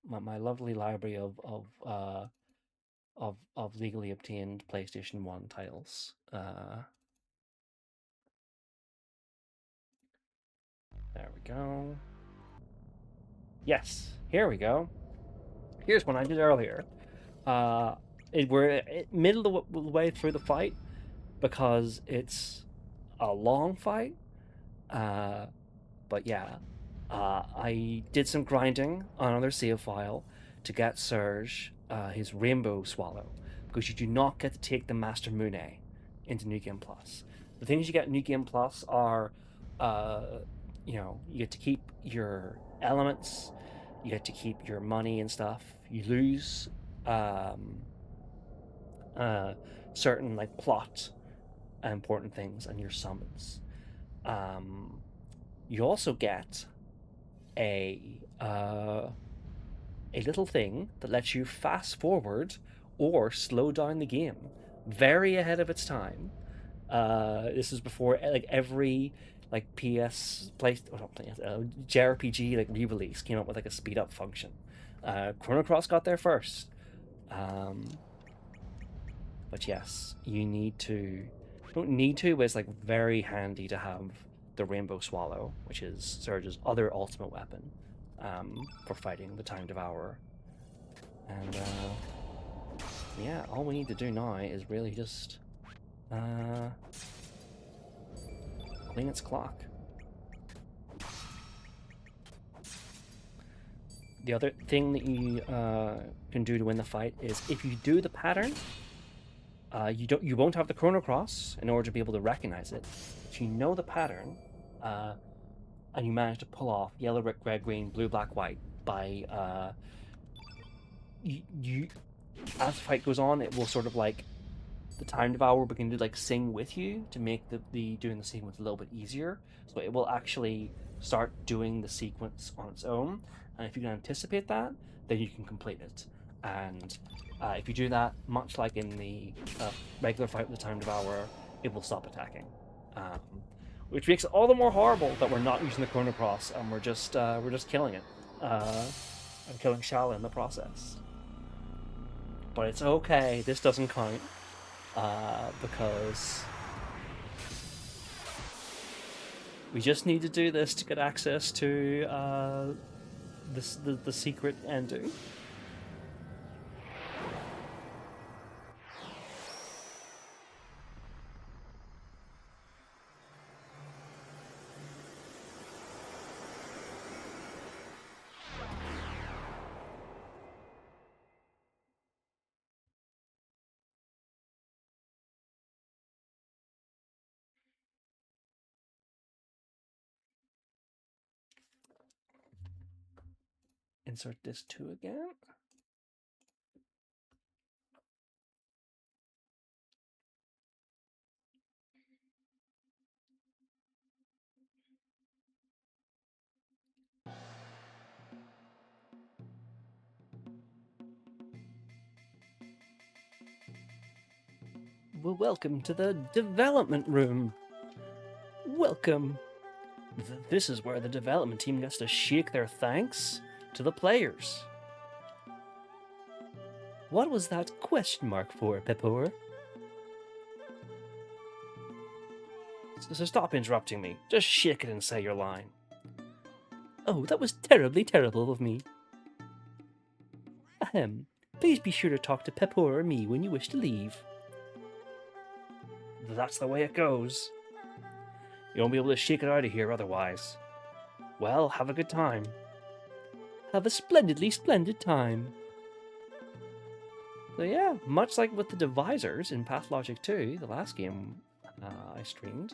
my lovely library of legally obtained PlayStation 1 titles. There we go. Yes, here we go. Here's one I did earlier. Uh, we're middle of the way through the fight because it's a long fight. Uh, But yeah, I did some grinding on another save file to get Surge his Rainbow Swallow, because you do not get to take the Master Mune into New Game Plus. The things you get in New Game Plus are, uh, you get to keep your elements. You get to keep your money and stuff. You lose certain like plot important things and your summons. You also get a a little thing that lets you fast forward or slow down the game, very ahead of its time. This is before like every like PS play or not PS, JRPG like re-release came up with like a speed up function. Chrono Cross got there first. Um, but yes, you need to. Don't need to, but it's like very handy to have the Rainbow Swallow, which is Surge's other ultimate weapon, for fighting the Time Devourer. And yeah, all we need to do now is really just clean its clock. The other thing that you can do to win the fight is if you do the pattern, you won't have the Chrono Cross in order to be able to recognize it. If you know the pattern, and you manage to pull off yellow, red, green, blue, black, white by you as the fight goes on, it will sort of like the Time Devourer will begin to like sing with you to make the doing the sequence a little bit easier. So it will actually start doing the sequence on its own, and if you can anticipate that, then you can complete it. And if you do that, much like in the regular fight with the Time Devourer, it will stop attacking. Which makes it all the more horrible that we're not using the Chrono Cross and we're just killing it and killing Shala in the process. But it's okay. This doesn't count because we just need to do this to get access to the secret ending. Insert this 2 again. Well, welcome to the development room. Welcome. This is where the development team gets to shake their thanks to the players. What was that question mark for, Pepor? So stop interrupting me. Just shake it and say your line. Oh, that was terribly terrible of me. Ahem. Please be sure to talk to Pepor or me when you wish to leave. That's the way it goes. You won't be able to shake it out of here otherwise. Well, have a good time. Have a splendidly splendid time. So yeah, much like with the Devisors in Pathologic 2, the last game I streamed,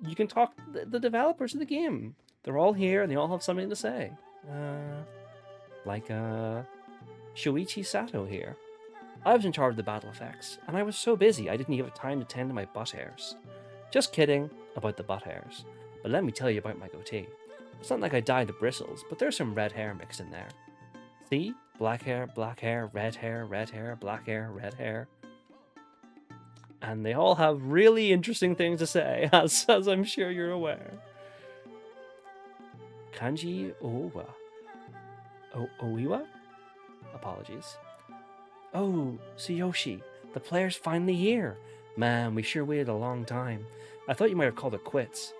you can talk to the developers of the game. They're all here and they all have something to say. Like Shoichi Sato here. I was in charge of the battle effects, and I was so busy I didn't even have time to tend to my butt hairs. Just kidding about the butt hairs, but let me tell you about my goatee. It's not like I dyed the bristles, but there's some red hair mixed in there. See? Black hair, red hair, black hair, red hair. And they all have really interesting things to say, as I'm sure you're aware. Kanji Owa. Oiwa? Apologies. Oh, Tsuyoshi, the player's finally here. Man, we sure waited a long time. I thought you might have called it quits.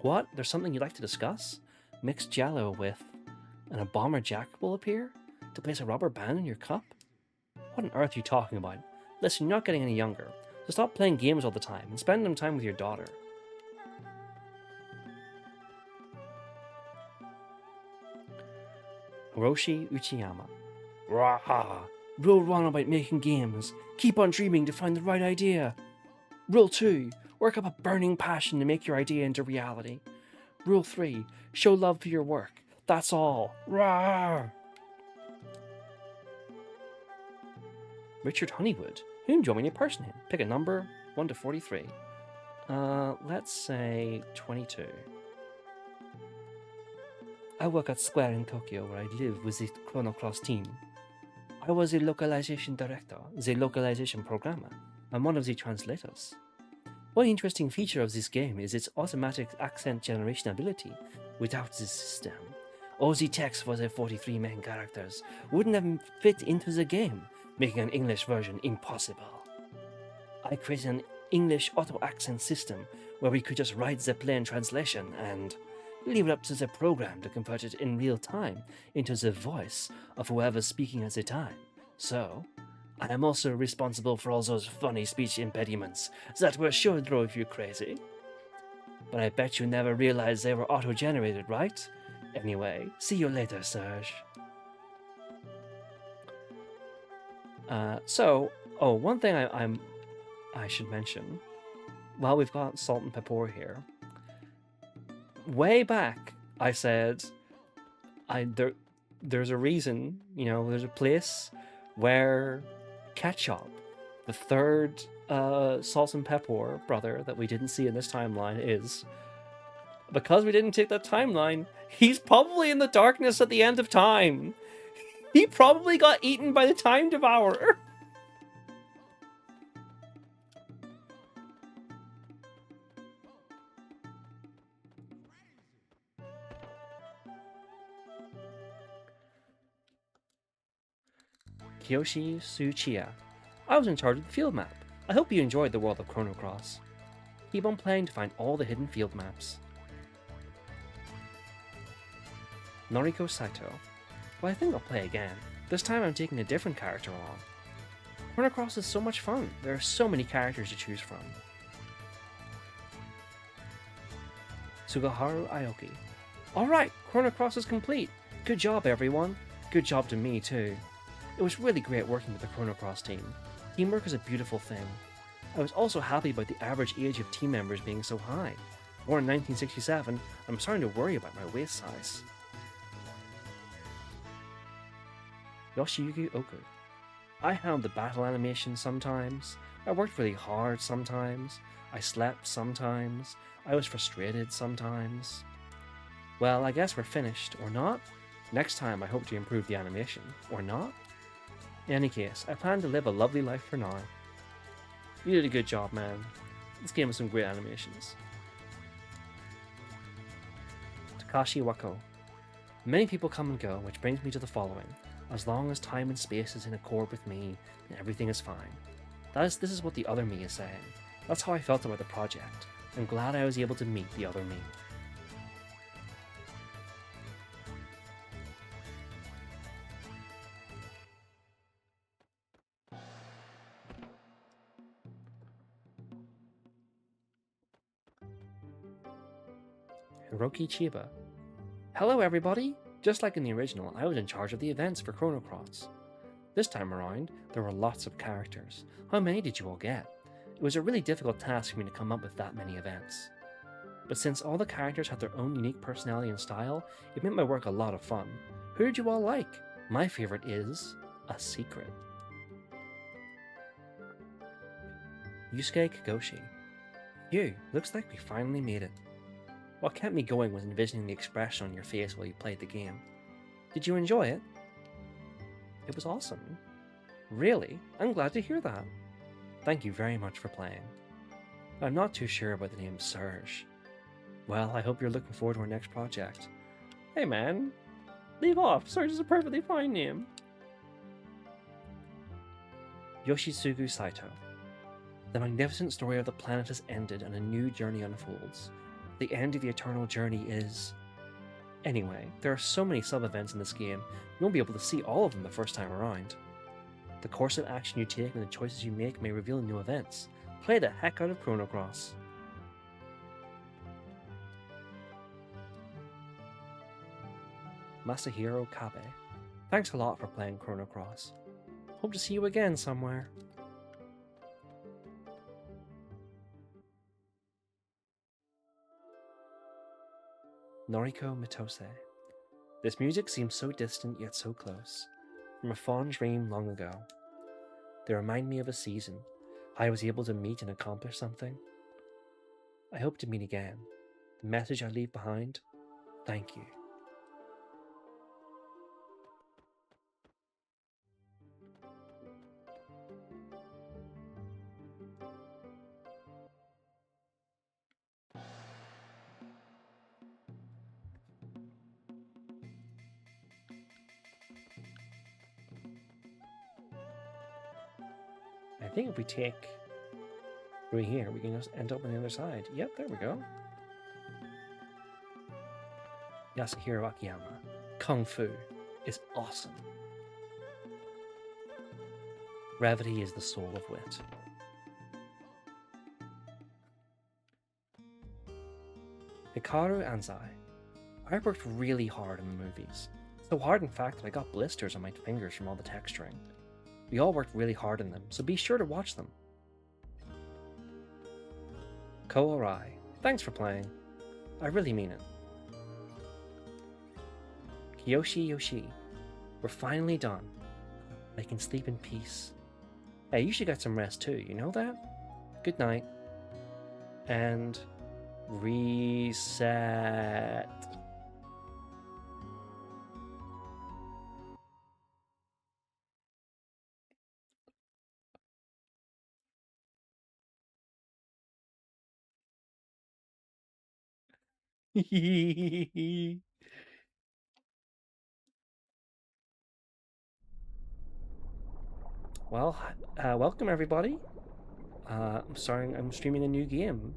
What? There's something you'd like to discuss? Mixed jello with... and a bomber jack will appear? To place a rubber band in your cup? What on earth are you talking about? Listen, you're not getting any younger, so stop playing games all the time and spend some time with your daughter. Hiroshi Uchiyama. Rah! Rule 1 about making games. Keep on dreaming to find the right idea. Rule 2. Work up a burning passion to make your idea into reality. Rule 3. Show love for your work. That's all. Rawr! Richard Honeywood. Whom do you want me to impersonate? Pick a number, 1 to 43. Let's say 22. I work at Square in Tokyo, where I live with the Chrono Cross team. I was the localization director, the localization programmer, and one of the translators. One interesting feature of this game is its automatic accent generation ability. Without this system, all the text for the 43 main characters wouldn't have fit into the game, making an English version impossible. I created an English auto-accent system where we could just write the plain translation and leave it up to the program to convert it in real time into the voice of whoever's speaking at the time. So, I am also responsible for all those funny speech impediments that were sure to drive you crazy. But I bet you never realized they were auto-generated, right? Anyway, see you later, Serge. One thing I should mention, while we've got Salt and Pepper here, way back I said there's a reason, there's a place where Ketchup, the third Salt and Pepper brother that we didn't see in this timeline, is. Because we didn't take that timeline, he's probably in the darkness at the end of time. He probably got eaten by the Time Devourer. Kiyoshi Tsuchiya. I was in charge of the field map. I hope you enjoyed the world of Chrono Cross. Keep on playing to find all the hidden field maps. Noriko Saito. Well, I think I'll play again. This time I'm taking a different character along. Chrono Cross is so much fun. There are so many characters to choose from. Sugaharu Aoki. Alright, Chrono Cross is complete. Good job, everyone. Good job to me, too. It was really great working with the Chrono Cross team. Teamwork is a beautiful thing. I was also happy about the average age of team members being so high. Born in 1967, I'm starting to worry about my waist size. Yoshiyuki Oku. I handled the battle animation sometimes. I worked really hard sometimes. I slept sometimes. I was frustrated sometimes. Well, I guess we're finished, or not? Next time I hope to improve the animation, or not? In any case, I plan to live a lovely life for now. You did a good job, man. This game has some great animations. Takashi Wako. Many people come and go, which brings me to the following. As long as time and space is in accord with me, then everything is fine. This is what the other me is saying. That's how I felt about the project. I'm glad I was able to meet the other me. Hiroki Chiba. Hello everybody! Just like in the original, I was in charge of the events for Chrono Cross. This time around, there were lots of characters. How many did you all get? It was a really difficult task for me to come up with that many events. But since all the characters had their own unique personality and style, it made my work a lot of fun. Who did you all like? My favorite is a secret. Yusuke Kagoshi. Phew, looks like we finally made it. What kept me going was envisioning the expression on your face while you played the game. Did you enjoy it? It was awesome. Really? I'm glad to hear that. Thank you very much for playing. I'm not too sure about the name Serge. Well, I hope you're looking forward to our next project. Hey man, leave off. Serge is a perfectly fine name. Yoshitsugu Saito. The magnificent story of the planet has ended and a new journey unfolds. The end of the eternal journey is... Anyway, there are so many sub-events in this game, you won't be able to see all of them the first time around. The course of action you take and the choices you make may reveal new events. Play the heck out of Chrono Cross. Masahiro Kabe. Thanks a lot for playing Chrono Cross. Hope to see you again somewhere. Noriko Mitose. This music seems so distant yet so close, from a fond dream long ago. They remind me of a season I was able to meet and accomplish something. I hope to meet again. The message I leave behind, thank you. I think if we take through here, we can just end up on the other side. Yep, there we go. Yasuhiro Akiyama. Kung Fu is awesome. Brevity is the soul of wit. Hikaru Anzai. I worked really hard in the movies. So hard, in fact, that I got blisters on my fingers from all the texturing. We all worked really hard in them, so be sure to watch them. Ko Arai. Thanks for playing. I really mean it. Kiyoshi Yoshi. We're finally done. I can sleep in peace. Hey, you should get some rest too, you know that? Good night. And reset. Well, welcome everybody. I'm sorry, I'm streaming a new game.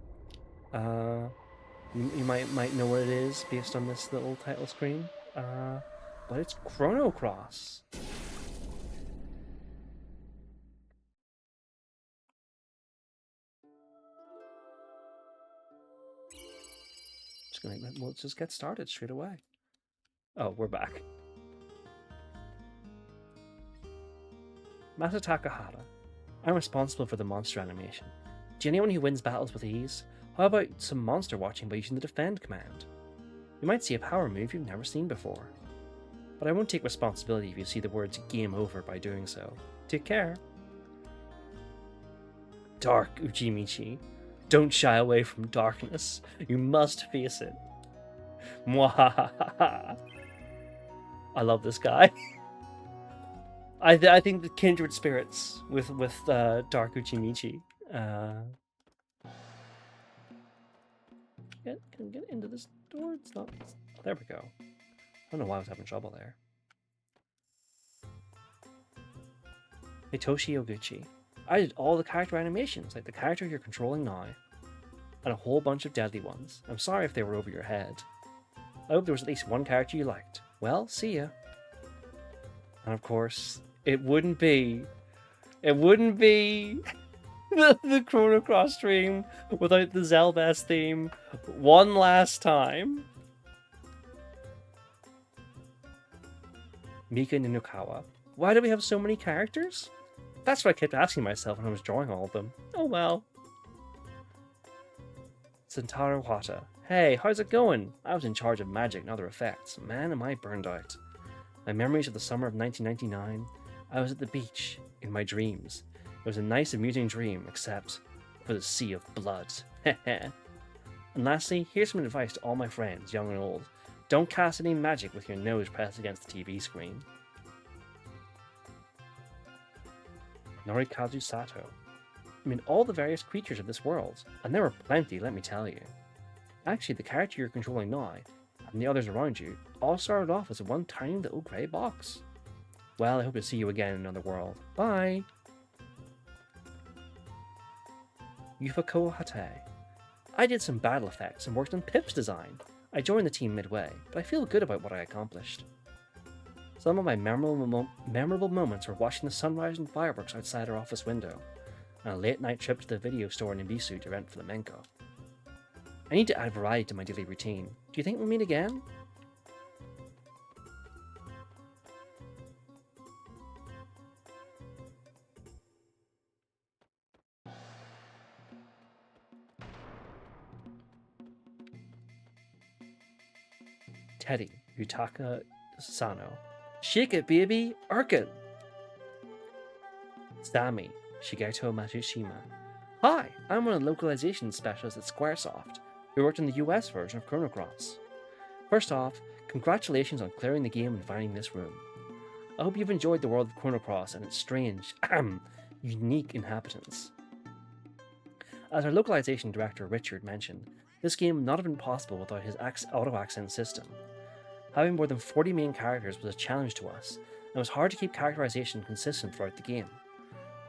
You might know what it is based on this little title screen. But it's Chrono Cross. Let's just get started straight away. Oh, we're back. Masataka Hara. I'm responsible for the monster animation. Do you know anyone who wins battles with ease? How about some monster watching by using the defend command? You might see a power move you've never seen before. But I won't take responsibility if you see the words game over by doing so. Take care. Dark Uchimichi. Don't shy away from darkness. You must face it. Mwahaha. I love this guy. I think the kindred spirits with Dark Uchimichi. Can we get into this door? It's not. There we go. I don't know why I was having trouble there. Hitoshi Oguchi. I did all the character animations, like the character you're controlling now, and a whole bunch of deadly ones. I'm sorry if they were over your head. I hope there was at least one character you liked. Well, see ya. And of course, it wouldn't be the Chrono Cross stream without the Zelbest theme one last time. Mika Ninukawa. Why do we have so many characters? That's what I kept asking myself when I was drawing all of them. Oh well. Sentaro Hata. Hey, how's it going? I was in charge of magic and other effects. Man, am I burned out. My memories of the summer of 1999. I was at the beach, in my dreams. It was a nice, amusing dream, except for the sea of blood. And lastly, here's some advice to all my friends, young and old. Don't cast any magic with your nose pressed against the TV screen. Norikazu Sato. I mean, all the various creatures of this world, and there were plenty, let me tell you. Actually, the character you're controlling now, and the others around you, all started off as one tiny little grey box. Well, I hope to see you again in another world. Bye! Yufako Hate. I did some battle effects and worked on Pip's design. I joined the team midway, but I feel good about what I accomplished. Some of my memorable moments were watching the sunrise and fireworks outside our office window, and a late-night trip to the video store in Ibisu to rent flamenco. I need to add variety to my daily routine. Do you think we'll meet again? Teddy, Yutaka Sano. Shake it, baby! Arc it! Sami Shigeto Matsushima. Hi, I'm one of the localization specialists at Squaresoft, who worked on the US version of Chrono Cross. First off, congratulations on clearing the game and finding this room. I hope you've enjoyed the world of Chrono Cross and its strange, unique inhabitants. As our localization director Richard mentioned, this game would not have been possible without his auto-accent system. Having more than 40 main characters was a challenge to us, and it was hard to keep characterization consistent throughout the game.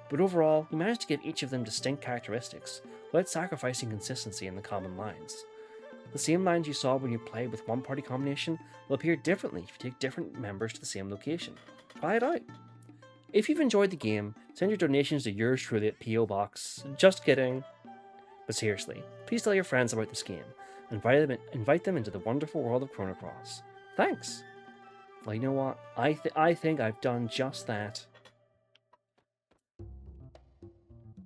But overall, we managed to give each of them distinct characteristics, without sacrificing consistency in the common lines. The same lines you saw when you played with one party combination will appear differently if you take different members to the same location. Try it out! If you've enjoyed the game, send your donations to yours truly at P.O. Box. Just kidding! But seriously, please tell your friends about this game, and invite them into the wonderful world of Chrono Cross. Thanks! Well, you know what? I think I've done just that.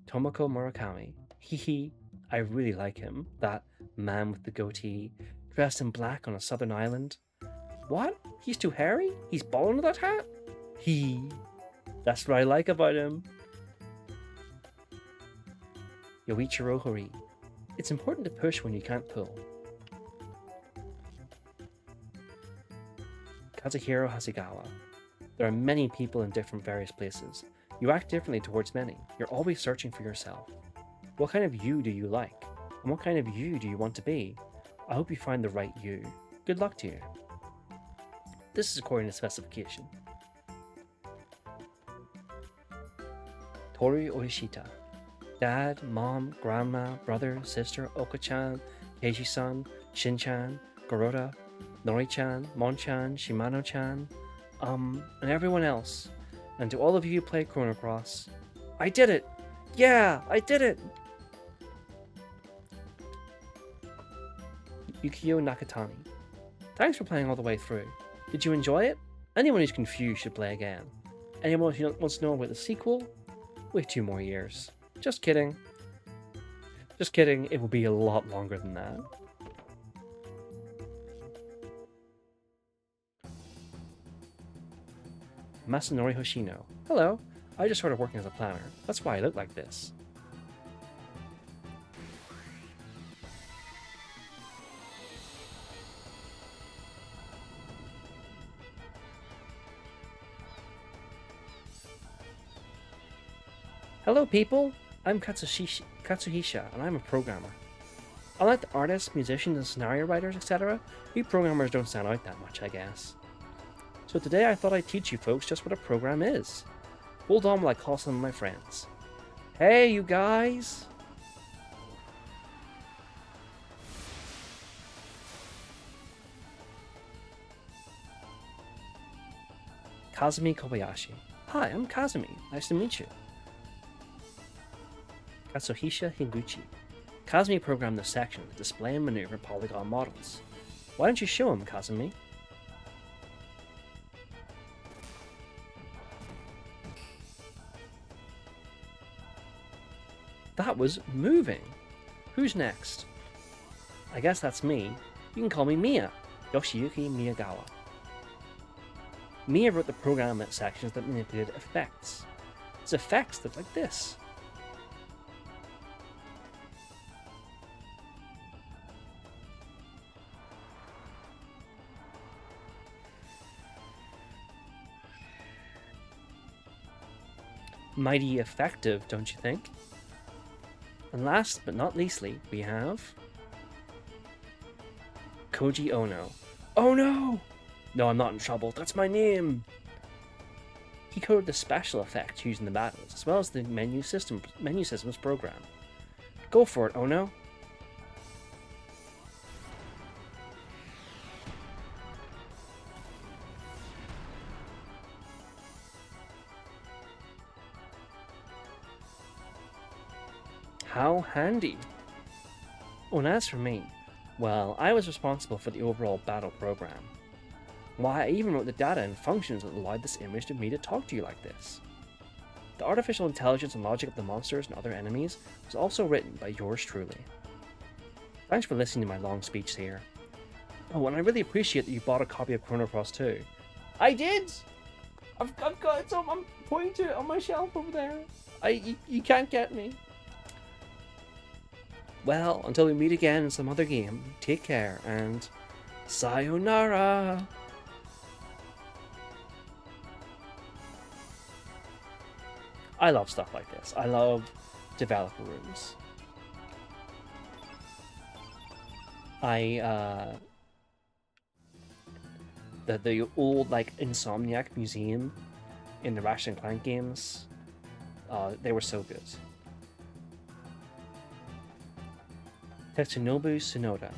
Tomoko Murakami. Hehe, I really like him. That man with the goatee, dressed in black on a southern island. What? He's too hairy? He's bald under that hat? That's what I like about him. Yoichiro Hori. It's important to push when you can't pull. Kazuhiro Hasegawa. There are many people in various places. You act differently towards many. You're always searching for yourself. What kind of you do you like? And what kind of you do you want to be? I hope you find the right you. Good luck to you. This is according to specification. Tori Oishita. Dad, mom, grandma, brother, sister, Oka-chan, Keiji-san, Shin-chan, Garoda, Nori-chan, Mon-chan, Shimano-chan, and everyone else. And to all of you who play Chrono Cross, I did it! Yeah, I did it! Yukio Nakatani. Thanks for playing all the way through. Did you enjoy it? Anyone who's confused should play again. Anyone who wants to know about the sequel? Wait 2 more years. Just kidding. Just kidding, it will be a lot longer than that. Masanori Hoshino. Hello, I just started working as a planner. That's why I look like this. Hello people, I'm Katsuhisha and I'm a programmer. Unlike the artists, musicians and scenario writers, etc., we programmers don't stand out that much, I guess. So today I thought I'd teach you folks just what a program is. Hold on while I call some of my friends. Hey you guys! Kazumi Kobayashi. Hi, I'm Kazumi. Nice to meet you. Katsuhisha Higuchi. Kazumi programmed the section to display and maneuver polygon models. Why don't you show him, Kazumi? That was moving. Who's next? I guess that's me. You can call me Mia, Yoshiyuki Miyagawa. Mia wrote the program sections that manipulated effects. It's effects that like this. Mighty effective, don't you think? And last but not leastly, we have Koji Ono. Oh no! No, I'm not in trouble. That's my name! He coded the special effects used in the battles, as well as the menu systems program. Go for it, Ono! How handy! Oh, and as for me, well, I was responsible for the overall battle program. Why, I even wrote the data and functions that allowed this image to me to talk to you like this. The artificial intelligence and logic of the monsters and other enemies was also written by yours truly. Thanks for listening to my long speech here. Oh, and I really appreciate that you bought a copy of Chrono Cross too. I did! I've got it, so I'm pointing to it on my shelf over there. You can't get me. Well, until we meet again in some other game, take care and sayonara! I love stuff like this. I love developer rooms. The old like Insomniac museum in the Ratchet and Clank games, they were so good. Tetsunobu Tsunoda.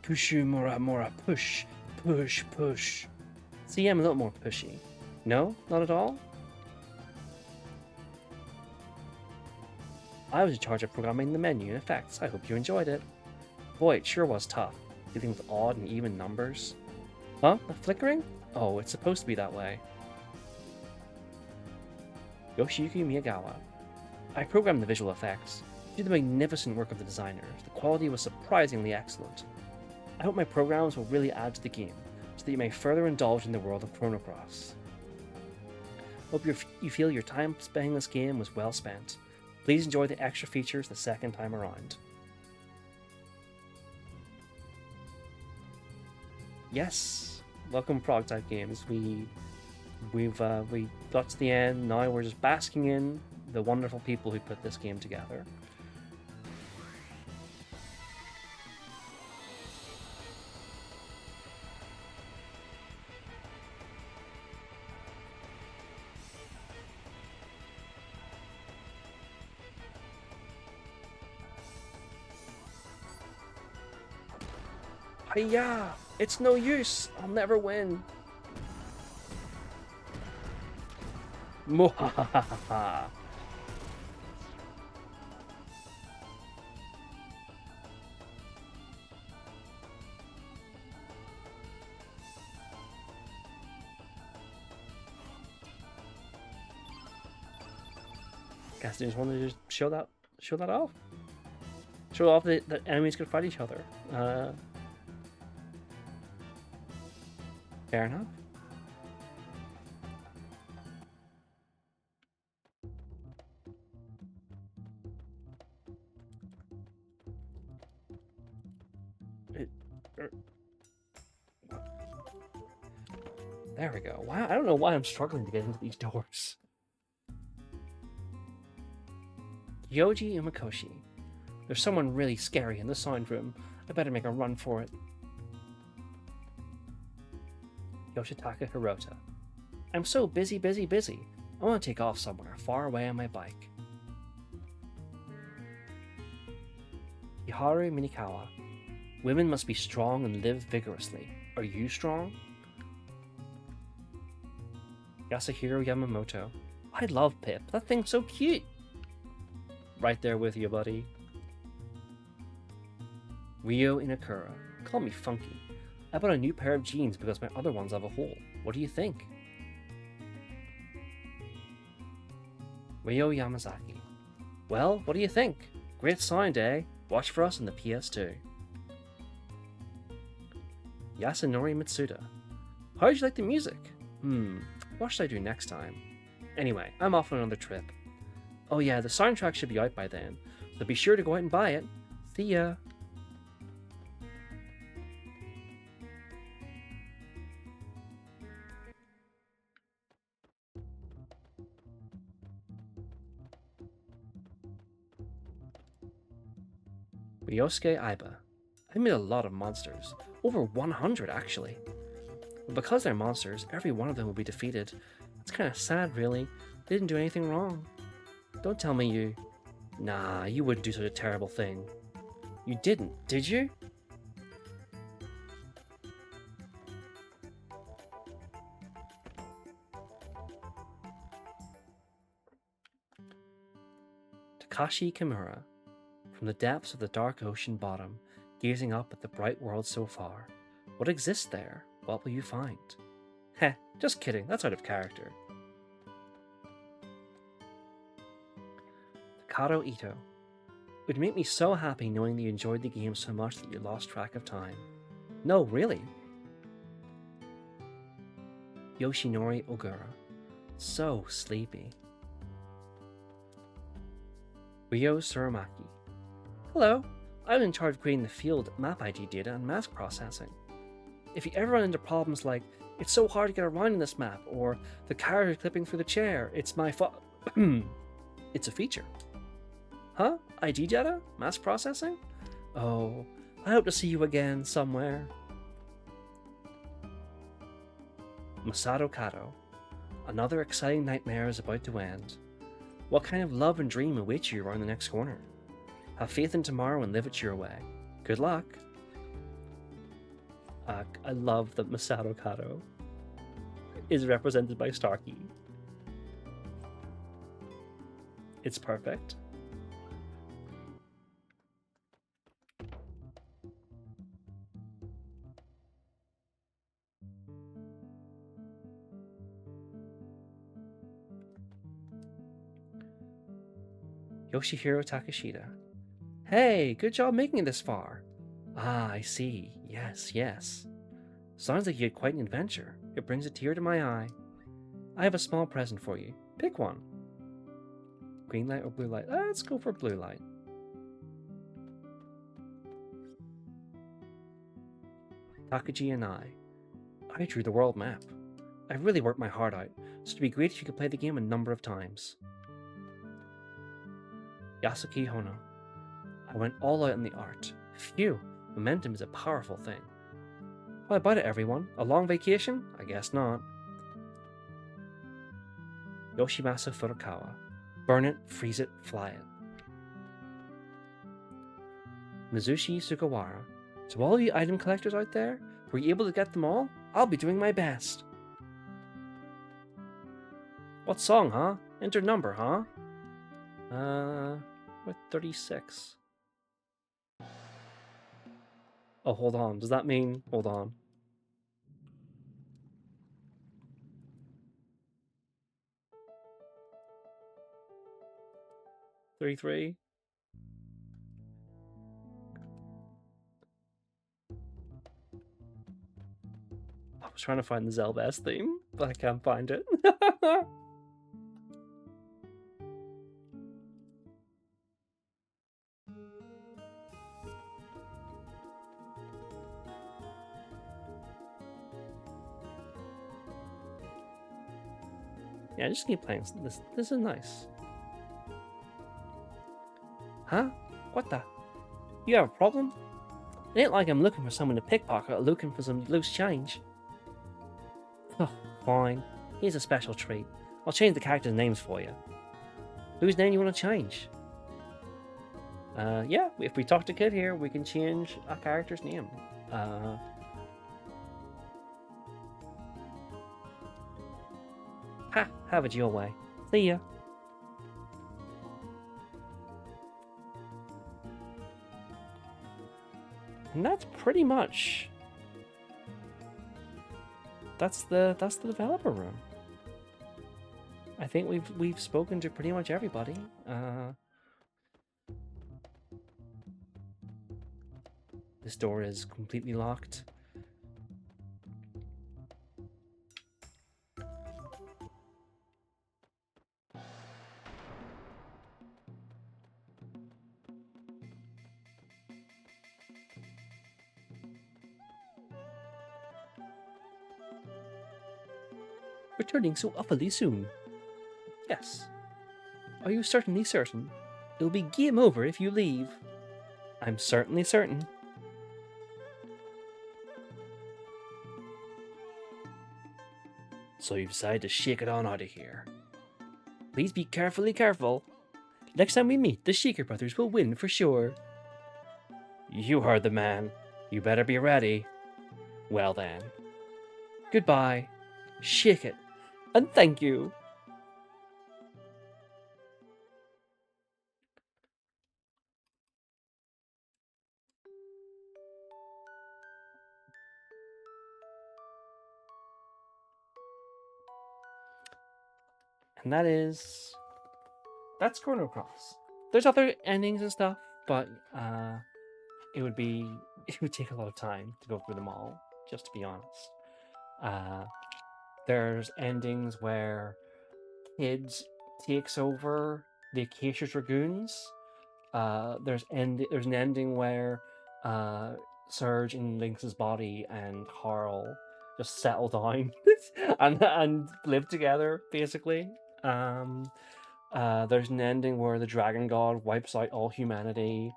Pushu mora mora push, push, push. See, I'm a little more pushy. No? Not at all? I was in charge of programming the menu and effects. I hope you enjoyed it. Boy, it sure was tough, dealing with odd and even numbers. Huh? The flickering? Oh, it's supposed to be that way. Yoshiyuki Miyagawa. I programmed the visual effects. Due to the magnificent work of the designers, the quality was surprisingly excellent. I hope my programs will really add to the game, so that you may further indulge in the world of Chrono Cross. Hope you feel your time playing this game was well spent. Please enjoy the extra features the second time around. Yes, welcome Prog Type Games. We got to the end. Now we're just basking in the wonderful people who put this game together. Hiya! It's no use! I'll never win! Mwahahaha! Guess they just wanted to just show that off. Show off that enemies could fight each other. Fair enough. There we go. Wow, I don't know why I'm struggling to get into these doors. Yoji Umakoshi. There's someone really scary in the sound room. I better make a run for it. Yoshitaka Hirota. I'm so busy. I want to take off somewhere far away on my bike. Iharu Minikawa. Women must be strong and live vigorously. Are you strong? Yasuhiro Yamamoto. I love Pip. That thing's so cute. Right there with you, buddy. Ryo Inakura. Call me funky. I bought a new pair of jeans because my other ones have a hole. What do you think? Ryo Yamazaki. Well, what do you think? Great sound, eh? Watch for us on the PS2. Yasunori Mitsuda. How'd you like the music? What should I do next time? Anyway, I'm off on another trip. Oh yeah, the soundtrack should be out by then, so be sure to go out and buy it. See ya! Ryosuke Aiba. I made a lot of monsters. Over 100 actually. But because they're monsters, every one of them will be defeated. It's kind of sad really. They didn't do anything wrong. Don't tell me you... Nah, you wouldn't do such a terrible thing. You didn't, did you? Takashi Kimura. From the depths of the dark ocean bottom, gazing up at the bright world so far. What exists there? What will you find? Heh, just kidding, that's out of character. Takato Ito. It would make me so happy knowing that you enjoyed the game so much that you lost track of time. No, really. Yoshinori Ogura. So sleepy. Ryo Suramaki. Hello. I'm in charge of creating the field map ID data and mask processing. If you ever run into problems like, it's so hard to get around in this map, or the car is clipping through the chair, it's my fault. It's a feature. Huh? ID data? Mask processing? Oh, I hope to see you again somewhere. Masato Kato. Another exciting nightmare is about to end. What kind of love and dream awaits you around the next corner? Have faith in tomorrow and live it your way. Good luck. I love that Masato Kato is represented by Starkey. It's perfect. Yoshihiro Takashita. Hey, good job making it this far. Ah, I see. Yes, yes. Sounds like you had quite an adventure. It brings a tear to my eye. I have a small present for you. Pick one. Green light or blue light? Let's go for blue light. Takaji and I drew the world map. I've really worked my heart out, so it'd be great if you could play the game a number of times. Yasuki Hono. I went all out in the art. Phew, momentum is a powerful thing. How about it, everyone? A long vacation? I guess not. Yoshimasa Furukawa. Burn it, freeze it, fly it. Mizushi Sugawara. To all you item collectors out there, were you able to get them all? I'll be doing my best. What song, huh? Enter number, huh? What, 36? Oh, hold on. Does that mean... Hold on. $33? I was trying to find the Zelbest theme, but I can't find it. Yeah, just keep playing. This is nice. Huh? What the? You have a problem? It ain't like I'm looking for someone to pickpocket or looking for some loose change. Oh, fine. Here's a special treat. I'll change the characters' names for you. Whose name you want to change? Yeah, if we talk to Kid here, we can change a character's name. Ha! Have it your way. See ya. And that's pretty much... That's the developer room. I think we've spoken to pretty much everybody. This door is completely locked. Returning so awfully soon. Yes. Are you certainly certain? It'll be game over if you leave. I'm certainly certain. So you decided to shake it on out of here. Please be careful. Next time we meet, the Shaker brothers will win for sure. You heard the man. You better be ready. Well then. Goodbye. Shake it. And thank you. And that's Chrono Cross. There's other endings and stuff, but it would be it would take a lot of time to go through them all, just to be honest. Uh, there's endings where Kid takes over the Acacia Dragoons. There's an ending where uh, Surge inlinks his body and Carl just settle down and live together basically. Um, there's an ending where the Dragon God wipes out all humanity.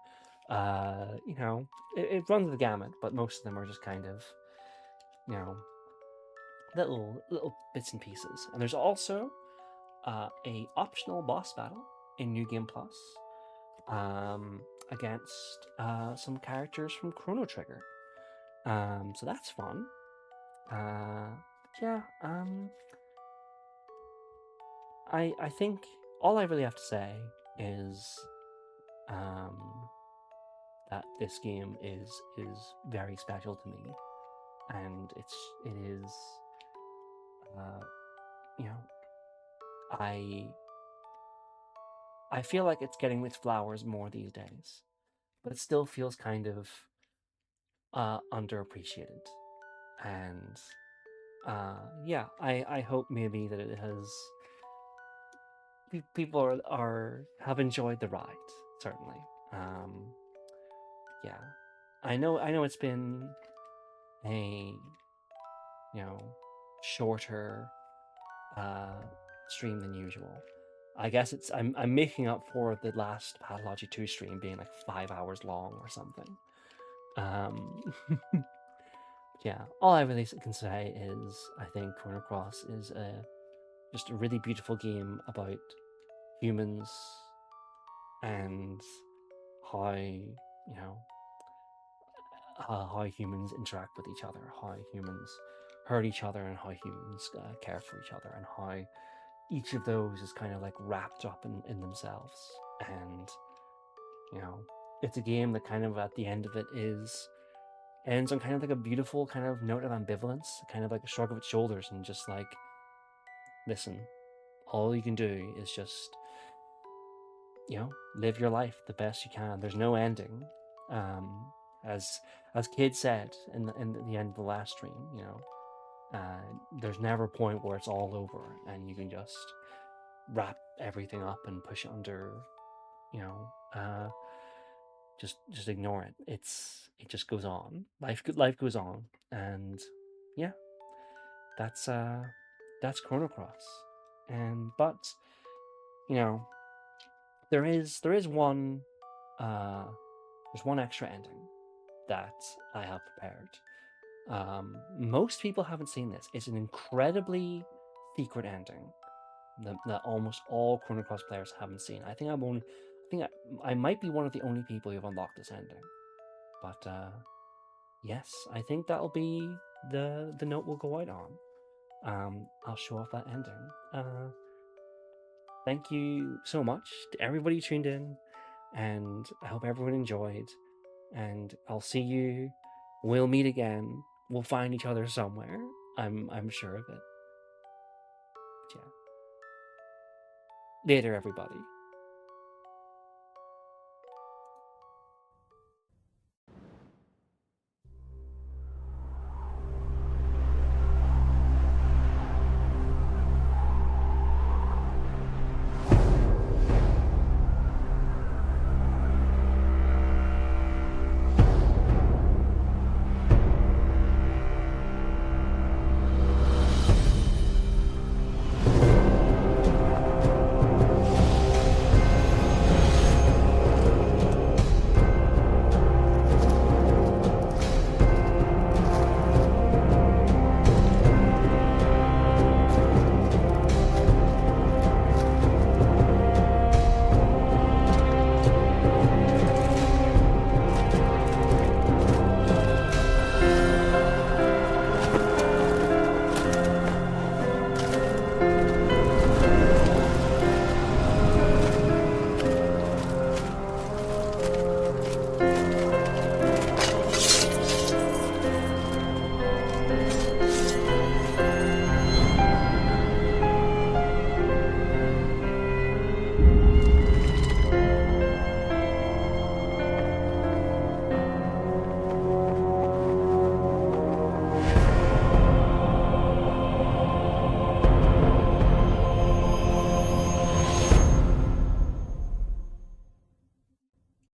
You know, it runs the gamut, but most of them are just kind of, you know, little bits and pieces. And there's also a optional boss battle in New Game Plus um, against some characters from Chrono Trigger. So that's fun. Uh, yeah. I think all I really have to say is um, that this game is very special to me, and it is you know I I feel like it's getting its flowers more these days, but it still feels kind of underappreciated. And yeah, I hope maybe that it has people are have enjoyed the ride certainly. Um, yeah, I know it's been a you know shorter uh, stream than usual. I guess I'm making up for the last Pathology 2 stream being like 5 hours long or something. Um, yeah, all I really can say is I think Chrono Cross is just a really beautiful game about humans and how how humans interact with each other, how humans hurt each other, and how humans care for each other, and how each of those is kind of like wrapped up in themselves. And you know, it's a game that kind of at the end of it is ends on kind of like a beautiful kind of note of ambivalence, kind of like a shrug of its shoulders, and just like, listen, all you can do is just live your life the best you can. There's no ending. Um, as Kid said in the end of the last stream, there's never a point where it's all over and you can just wrap everything up and push it under, you know, just ignore it. It just goes on. Life goes on, and yeah, that's Chrono Cross. And but you know, there is one uh there's one extra ending that I have prepared. Most people haven't seen this. It's an incredibly secret ending that almost all Chrono Cross players haven't seen. I might be one of the only people who've unlocked this ending. But yes, I think that'll be the note we'll go out on. I'll show off that ending. Thank you so much to everybody who tuned in, and I hope everyone enjoyed. And I'll see you. We'll meet again. We'll find each other somewhere. I'm sure of it. But yeah. Later, everybody.